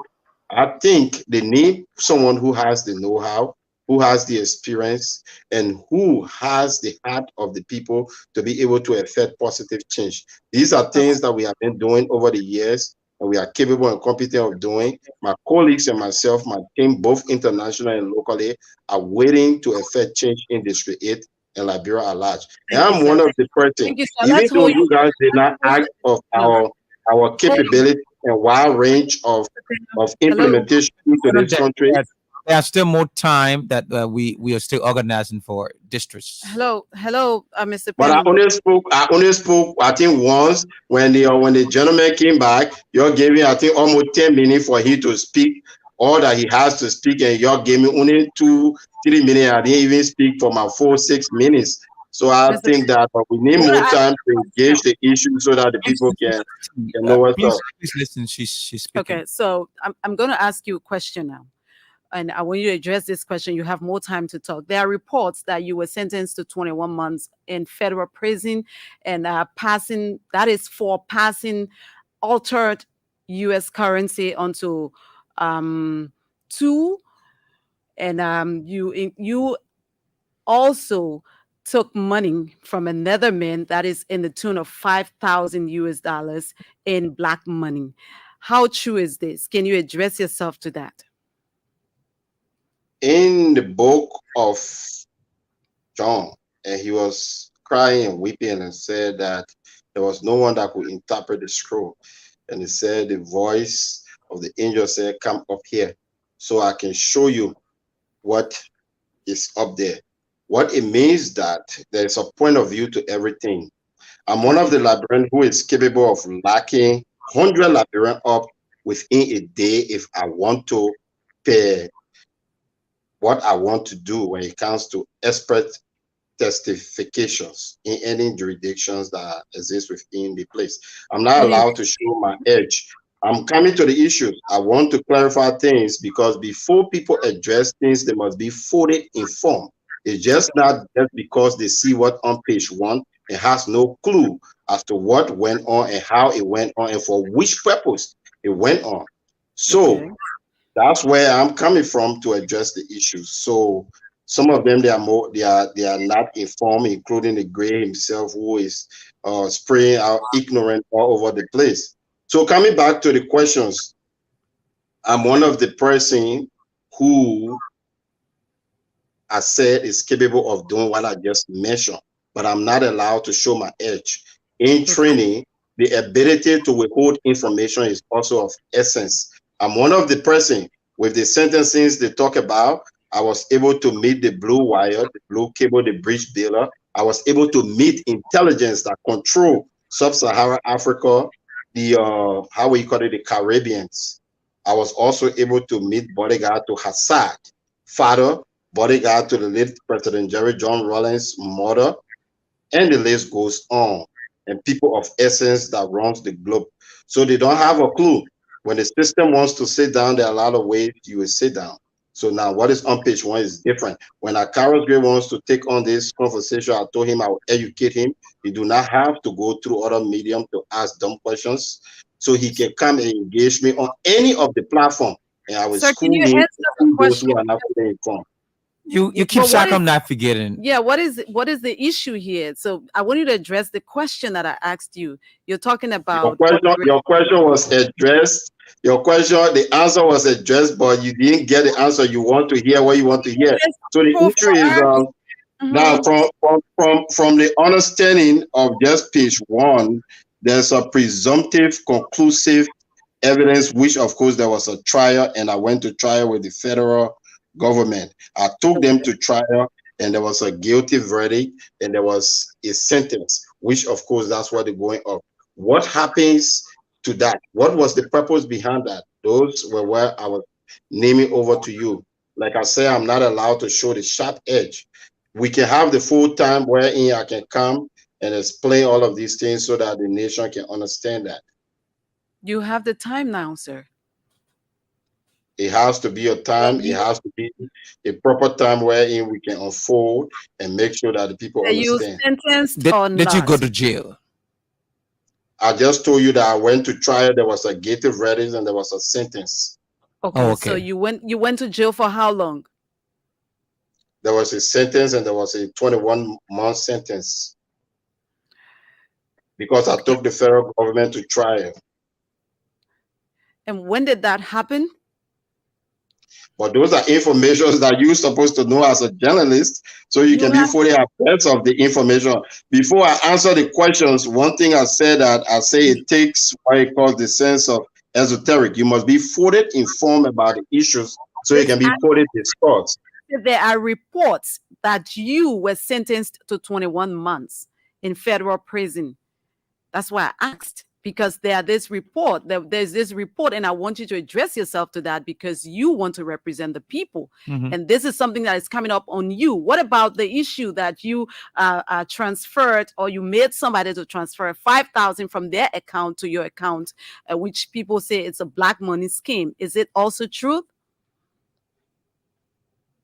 I think they need someone who has the know-how, who has the experience, and who has the heart of the people to be able to effect positive change. These are things that we have been doing over the years, and we are capable and competent of doing. My colleagues and myself, my team, both internationally and locally, are waiting to effect change in District 8 and Liberia at large. And I'm one of the persons, even though you guys did not act of our capability and wide range of implementation into this country. There's still more time that we are still organizing for districts. Hello, Mr. But I only spoke, I think once when the gentleman came back, you're giving, I think, almost 10 minutes for him to speak all that he has to speak, and you're giving only 2-3 minutes. I didn't even speak for my 4-6 minutes. So I think that we need more time to engage the issue so that the people can know what's up. Please listen, she's speaking. Okay, so I'm going to ask you a question now. And I want you to address this question. You have more time to talk. There are reports that you were sentenced to 21 months in federal prison and passing altered U.S. currency onto 2. And you also took money from another man that is in the tune of $5,000 in black money. How true is this? Can you address yourself to that? In the book of John, and he was crying and weeping and said that there was no one that could interpret the scroll. And he said, the voice of the angel said, come up here so I can show you what is up there. What it means that there's a point of view to everything. I'm one of the librarians who is capable of locking 100 librarians up within a day if I want to pay what I want to do when it comes to expert testifications in any jurisdictions that exist within the place. I'm not allowed to show my edge. I'm coming to the issue. I want to clarify things because before people address things, they must be fully informed. It's just not just because they see what on page 1 and has no clue as to what went on and how it went on and for which purpose it went on. So that's where I'm coming from to address the issues. So some of them, they are not informed, including the Gray himself, who is spraying out ignorant all over the place. So coming back to the questions, I'm one of the person who I said is capable of doing what I just mentioned, but I'm not allowed to show my edge. In training, the ability to withhold information is also of essence. I'm one of the person with the sentencing they talk about. I was able to meet the blue wire, the blue cable, the bridge builder. I was able to meet intelligence that control sub-Saharan Africa, the how we call it, the Caribbeans. I was also able to meet bodyguard to Hassad, father, bodyguard to the late President Jerry John Rawlings' mother, and the list goes on. And people of essence that runs the globe. So they don't have a clue. When the system wants to sit down, there are a lot of ways you will sit down. So now what is on page 1 is different. When Akaros Gray wants to take on this conversation, I told him I will educate him. He do not have to go through other medium to ask dumb questions. So he can come and engage me on any of the platform. And I will Sir, school can you him answer the those question? who are not fully informed. You keep But what is- circumnavigating. Yeah, what is the issue here? So I want you to address the question that I asked you. You're talking about Your question was addressed. Your question, the answer was addressed, but you didn't get the answer. You want to hear what you want to hear. So the issue is now from the understanding of just page 1, there's a presumptive, conclusive evidence, which of course there was a trial, and I went to trial with the federal government. I took them to trial, and there was a guilty verdict, and there was a sentence, which of course that's what they're going up. What happens to that? What was the purpose behind that? Those were where I was naming over to you. Like I say, I'm not allowed to show the sharp edge. We can have the full time wherein I can come and explain all of these things so that the nation can understand that. you have the time now, sir. It has to be a time, it has to be a proper time wherein we can unfold and make sure that the people Are you understand. sentenced Did, or did not? you go to jail? I just told you that I went to trial, there was a guilty verdict and there was a sentence. Okay, Oh, so okay. you went to jail for how long? There was a sentence and there was a 21-month sentence because I took the federal government to trial. And when did that happen? But those are informations that you're supposed to know as a journalist, so you can be fully abreast of the information. Before I answer the questions, one thing I said that I say it takes what it calls the sense of esoteric. You must be fully informed about the issues so you can be fully discussed. There are reports that you were sentenced to 21 months in federal prison. That's why I asked, because there's this report, and I want you to address yourself to that because you want to represent the people. Mhm. And this is something that is coming up on you. What about the issue that you transferred, or you made somebody to transfer 5,000 from their account to your account, which people say it's a black money scheme? Is it also true?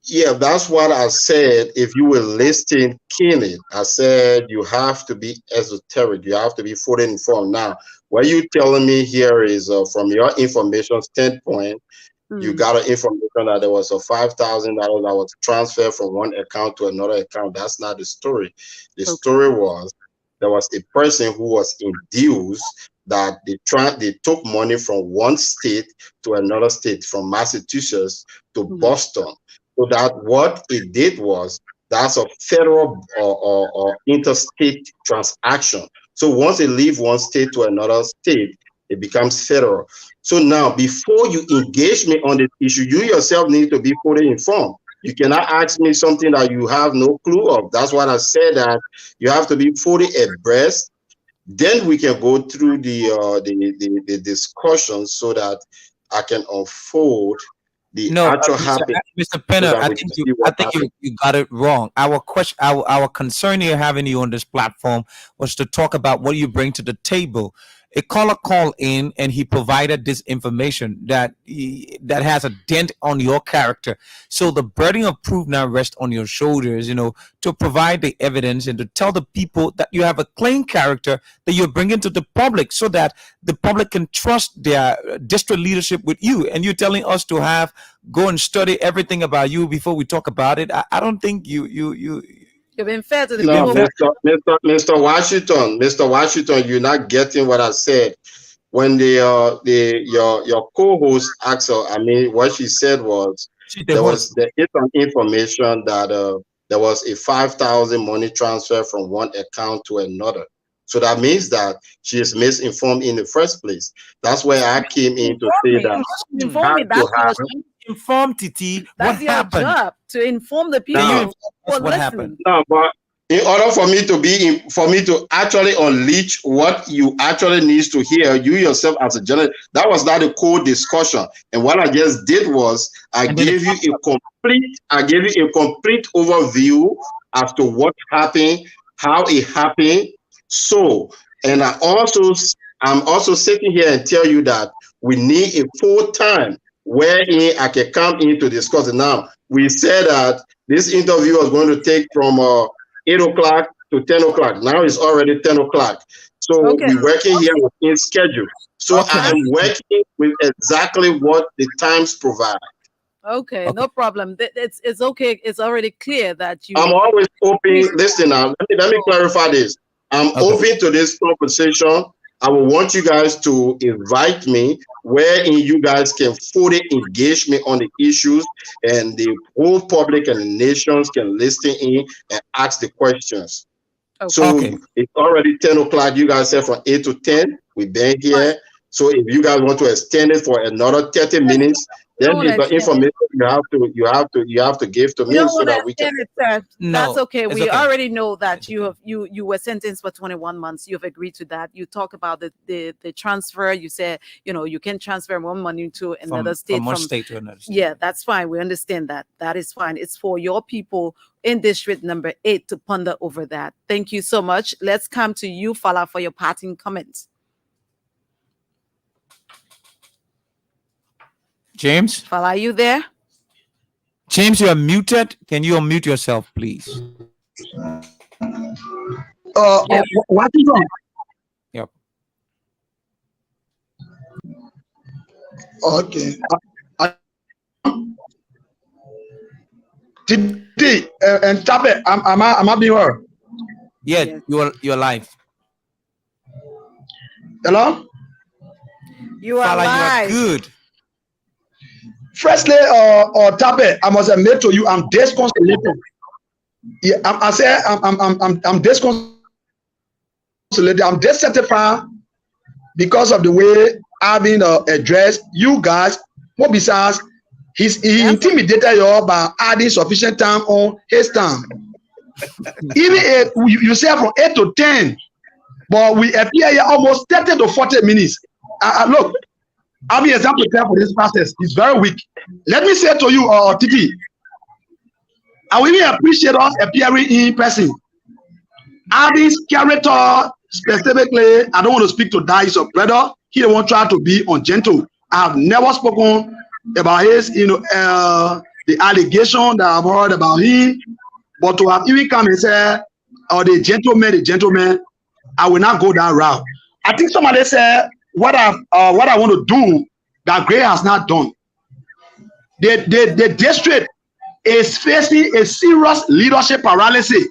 Yeah, that's what I said. If you were listening keenly, I said you have to be esoteric. You have to be fully informed. Now, what you're telling me here is from your information standpoint, you got an information that there was a $5,000 that was transferred from one account to another account. That's not the story. The story was there was a person who was induced that they took money from one state to another state, from Massachusetts to Boston. So that what it did was that's a federal or interstate transaction. So once it leaves one state to another state, it becomes federal. So now, before you engage me on this issue, you yourself need to be fully informed. You cannot ask me something that you have no clue of. That's what I said, that you have to be fully abreast. Then we can go through the discussion so that I can unfold the actual happening. Mr. Penner, I think you got it wrong. Our question, our concern here having you on this platform was to talk about what you bring to the table. A caller called in and he provided this information that has a dent on your character. So the burden of proof now rests on your shoulders, to provide the evidence and to tell the people that you have a clean character that you're bringing to the public so that the public can trust their district leadership with you. And you're telling us to go and study everything about you before we talk about it. I don't think You've been fair to the No, people. Mr. Washington, you're not getting what I said. When your co-host asked her, what she said was there is some information that there was a 5,000 money transfer from one account to another. So that means that she is misinformed in the first place. That's where I came in to say that. Inform Titi. That's your job, to inform the people. What happened? No, but in order for me to actually unleash what you actually needs to hear, you yourself as a journalist, that was not a cold discussion. And what I just did was I gave you a complete overview as to what happened, how it happened. So, and I I'm also sitting here and tell you that we need a full time wherein I can come in to discuss it. Now, we said that this interview was going to take from 8 o'clock to 10 o'clock. Now it's already 10 o'clock. So we're working here within schedule. So I am working with exactly what the times provide. Okay, no problem. It's okay. It's already clear that you. I'm always open. Listen now, let me clarify this. I'm open to this conversation. I will want you guys to invite me wherein you guys can fully engage me on the issues, and the whole public and the nations can listen in and ask the questions. So it's already 10 o'clock. You guys said from 8 to 10. We've been here. So if you guys want to extend it for another 30 minutes, then the information you have to give to me so that we can. That's okay. We already know that you were sentenced for 21 months. You've agreed to that. You talk about the transfer. You said you can transfer one money to another state from one state to another state. Yeah, that's fine. We understand that. That is fine. It's for your people in district number 8 to ponder over that. Thank you so much. Let's come to you, Fala, for your parting comments. James? Fala, are you there? James, you are muted. Can you unmute yourself, please? Washington. Yep. Okay. Today and Chape, am I being heard? Yeah, you're live. Hello? You are Fala, live. you are good. Firstly, Tabe, I must admit to you, I'm disconsolate. Yeah, I'm disconsolate. I'm dissatisfied because of the way I've been addressed. You guys, what besides, he intimidated you by adding sufficient time on his time. Even if you say from 8 to 10, but we appear here almost 30 to 40 minutes. Look, I'll be example for this process. It's very weak. Let me say to you, Titi, I will even appreciate us appearing in person. Adding character specifically, I don't want to speak to Dice or brother. He won't try to be ungentle. I have never spoken about his, the allegation that I've heard about him, but to have even come and say, the gentleman, I will not go that route. I think somebody said, what I want to do that Gray has not done. The district is facing a serious leadership paralysis.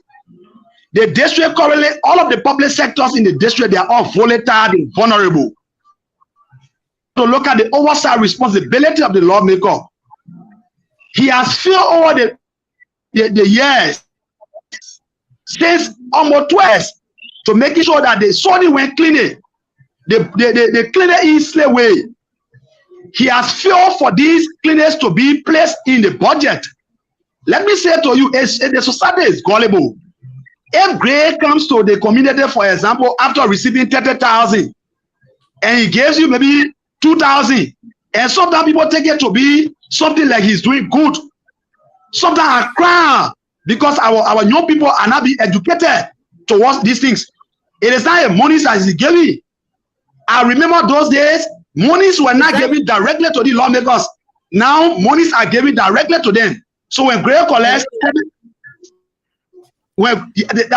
The district currently, all of the public sectors in the district, they are all volatile and vulnerable. To look at the oversight responsibility of the lawmaker, he has failed over the years since almost twice to making sure that the Saudi went cleaning. The cleaner Eastleigh way. He has failed for these cleaners to be placed in the budget. Let me say to you, the society is gullible. If Gray comes to the community, for example, after receiving 30,000, and he gives you maybe 2,000, and sometimes people take it to be something like he's doing good. Sometimes I cry because our young people are not being educated towards these things. It is not a money that he's giving. I remember those days, monies were not given directly to the lawmakers. Now, monies are given directly to them. So when Gray collects, I'm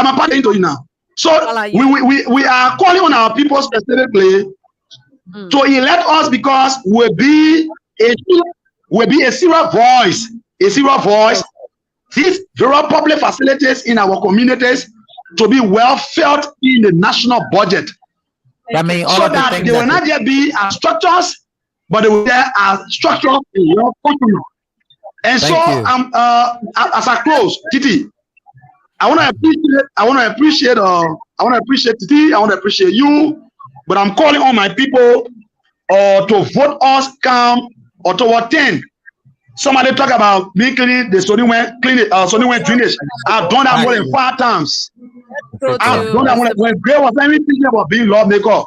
apparently to you now. So we are calling on our people specifically to elect us because we'll be a serious voice. These very public facilities in our communities to be well felt in the national budget. I mean, so that they will not just be as structures, but they will be as structures in your country. And so, as I close, Titi, I want to appreciate Titi. I want to appreciate you, but I'm calling on my people to vote us come October 10. Somebody talk about me cleaning the Sony went drainage. I've done that more than 5 times. I've done that when Gray was even thinking about being lawmaker.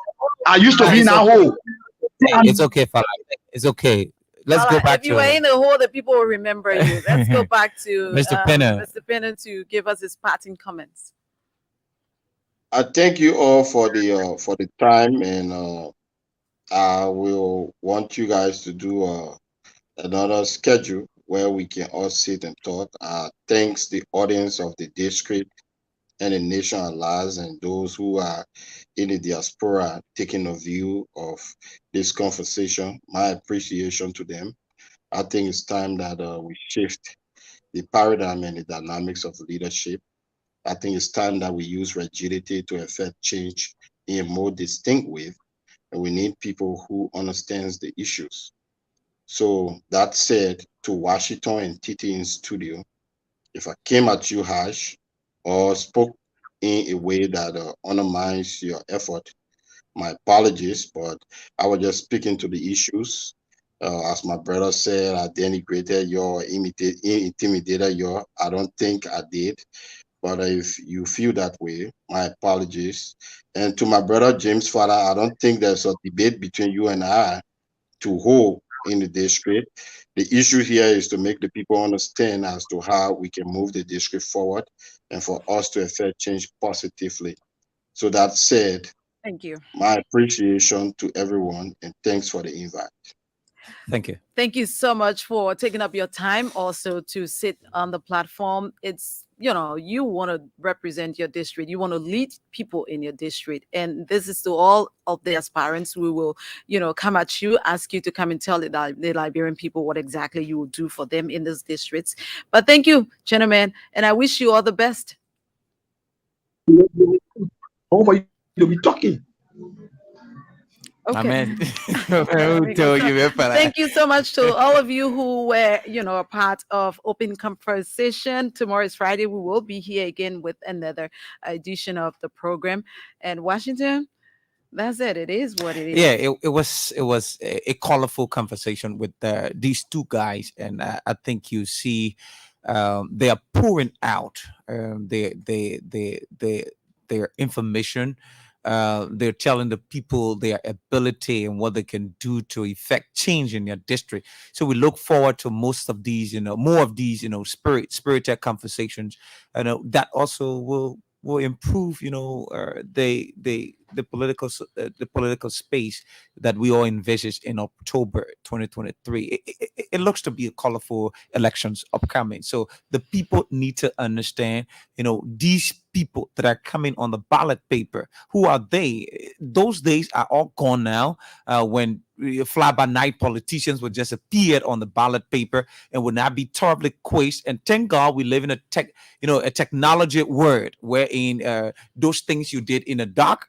I used to be in a hole. It's okay, Fala. It's okay. Let's go back if you were in the hole, the people will remember you. Let's go back to Mr. Penner. Mr. Penner to give us his parting comments. I thank you all for the time, and I will want you guys to do another schedule where we can all sit and talk. Thanks the audience of the district and the nation at large, and those who are in the diaspora taking a view of this conversation. My appreciation to them. I think it's time that we shift the paradigm and the dynamics of leadership. I think it's time that we use rigidity to effect change in a more distinct way, and we need people who understands the issues. So that said, to Washington and TT in studio, if I came at you harsh or spoke in a way that undermines your effort, my apologies, but I was just speaking to the issues. As my brother said, I denigrated you or intimidated you. I don't think I did. But if you feel that way, my apologies. And to my brother James Fowler, I don't think there's a debate between you and I to hold in the district. The issue here is to make the people understand as to how we can move the district forward and for us to affect change positively. So that said, Thank you. my appreciation to everyone, and thanks for the invite. Thank you. Thank you so much for taking up your time also to sit on the platform. It's, you want to represent your district. You want to lead people in your district. And this is to all of the aspirants. We will, come at you, ask you to come and tell the Liberian people what exactly you will do for them in these districts. But thank you, gentlemen. And I wish you all the best. Over you to be talking. Okay. Amen. Thank you so much to all of you who were, a part of Open Conversation. Tomorrow is Friday. We will be here again with another edition of the program. And Washington, that's it. It is what it is. Yeah, it was a colorful conversation with these two guys, and I think you see they are pouring out their information. They're telling the people their ability and what they can do to effect change in their district. So we look forward to most of these, more of these, spirited conversations. That also will improve, the political space that we all envisage in October 2023. It looks to be a colorful elections upcoming. So the people need to understand, these people that are coming on the ballot paper, who are they? Those days are all gone now, when fly-by-night politicians would just appear on the ballot paper and would not be terribly quizzed. And thank God we live in a technology world wherein those things you did in the dark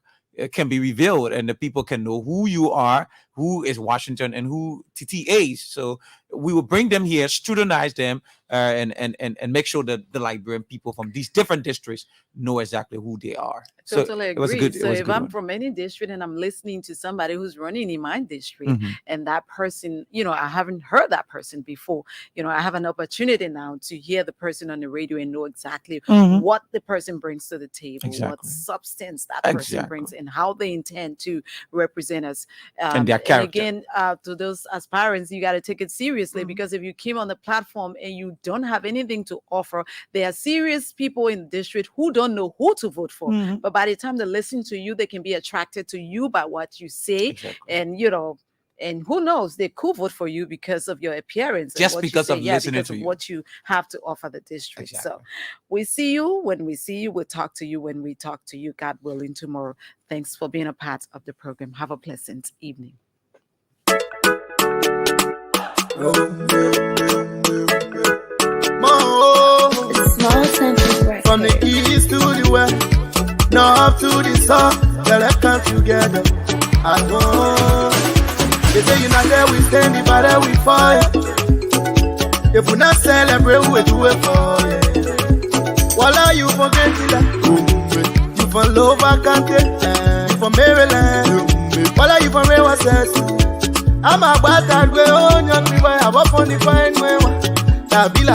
can be revealed, and the people can know who you are, who is Washington, and who TT is. So we will bring them here, studentize them, and make sure that the Liberian people from these different districts know exactly who they are. Totally agree. So if I'm one. from any district and I'm listening to somebody who's running in my district, and that person, I haven't heard that person before, I have an opportunity now to hear the person on the radio and know exactly what the person brings to the table, what substance that person brings, and how they intend to represent us. And their character. And again, to those aspirants, you got to take it seriously, because if you came on the platform and you don't have anything to offer, there are serious people in the district who don't know who to vote for. But by the time they listen to you, they can be attracted to you by what you say. And, and who knows, they could vote for you because of your appearance. Just because of listening to you. What you have to offer the district. So we see you when we see you. We'll talk to you when we talk to you, God willing, tomorrow. Thanks for being a part of the program. Have a pleasant evening. From the east to the west, north to the south, let's come together. I know. They say you're not there, we stand, the battle we fight. If we not celebrate, we do it for you. While you forget it, you from Lower County, you from Maryland. While you from Rewa Cess, I'm about that way on your river, I'm up on the fine way.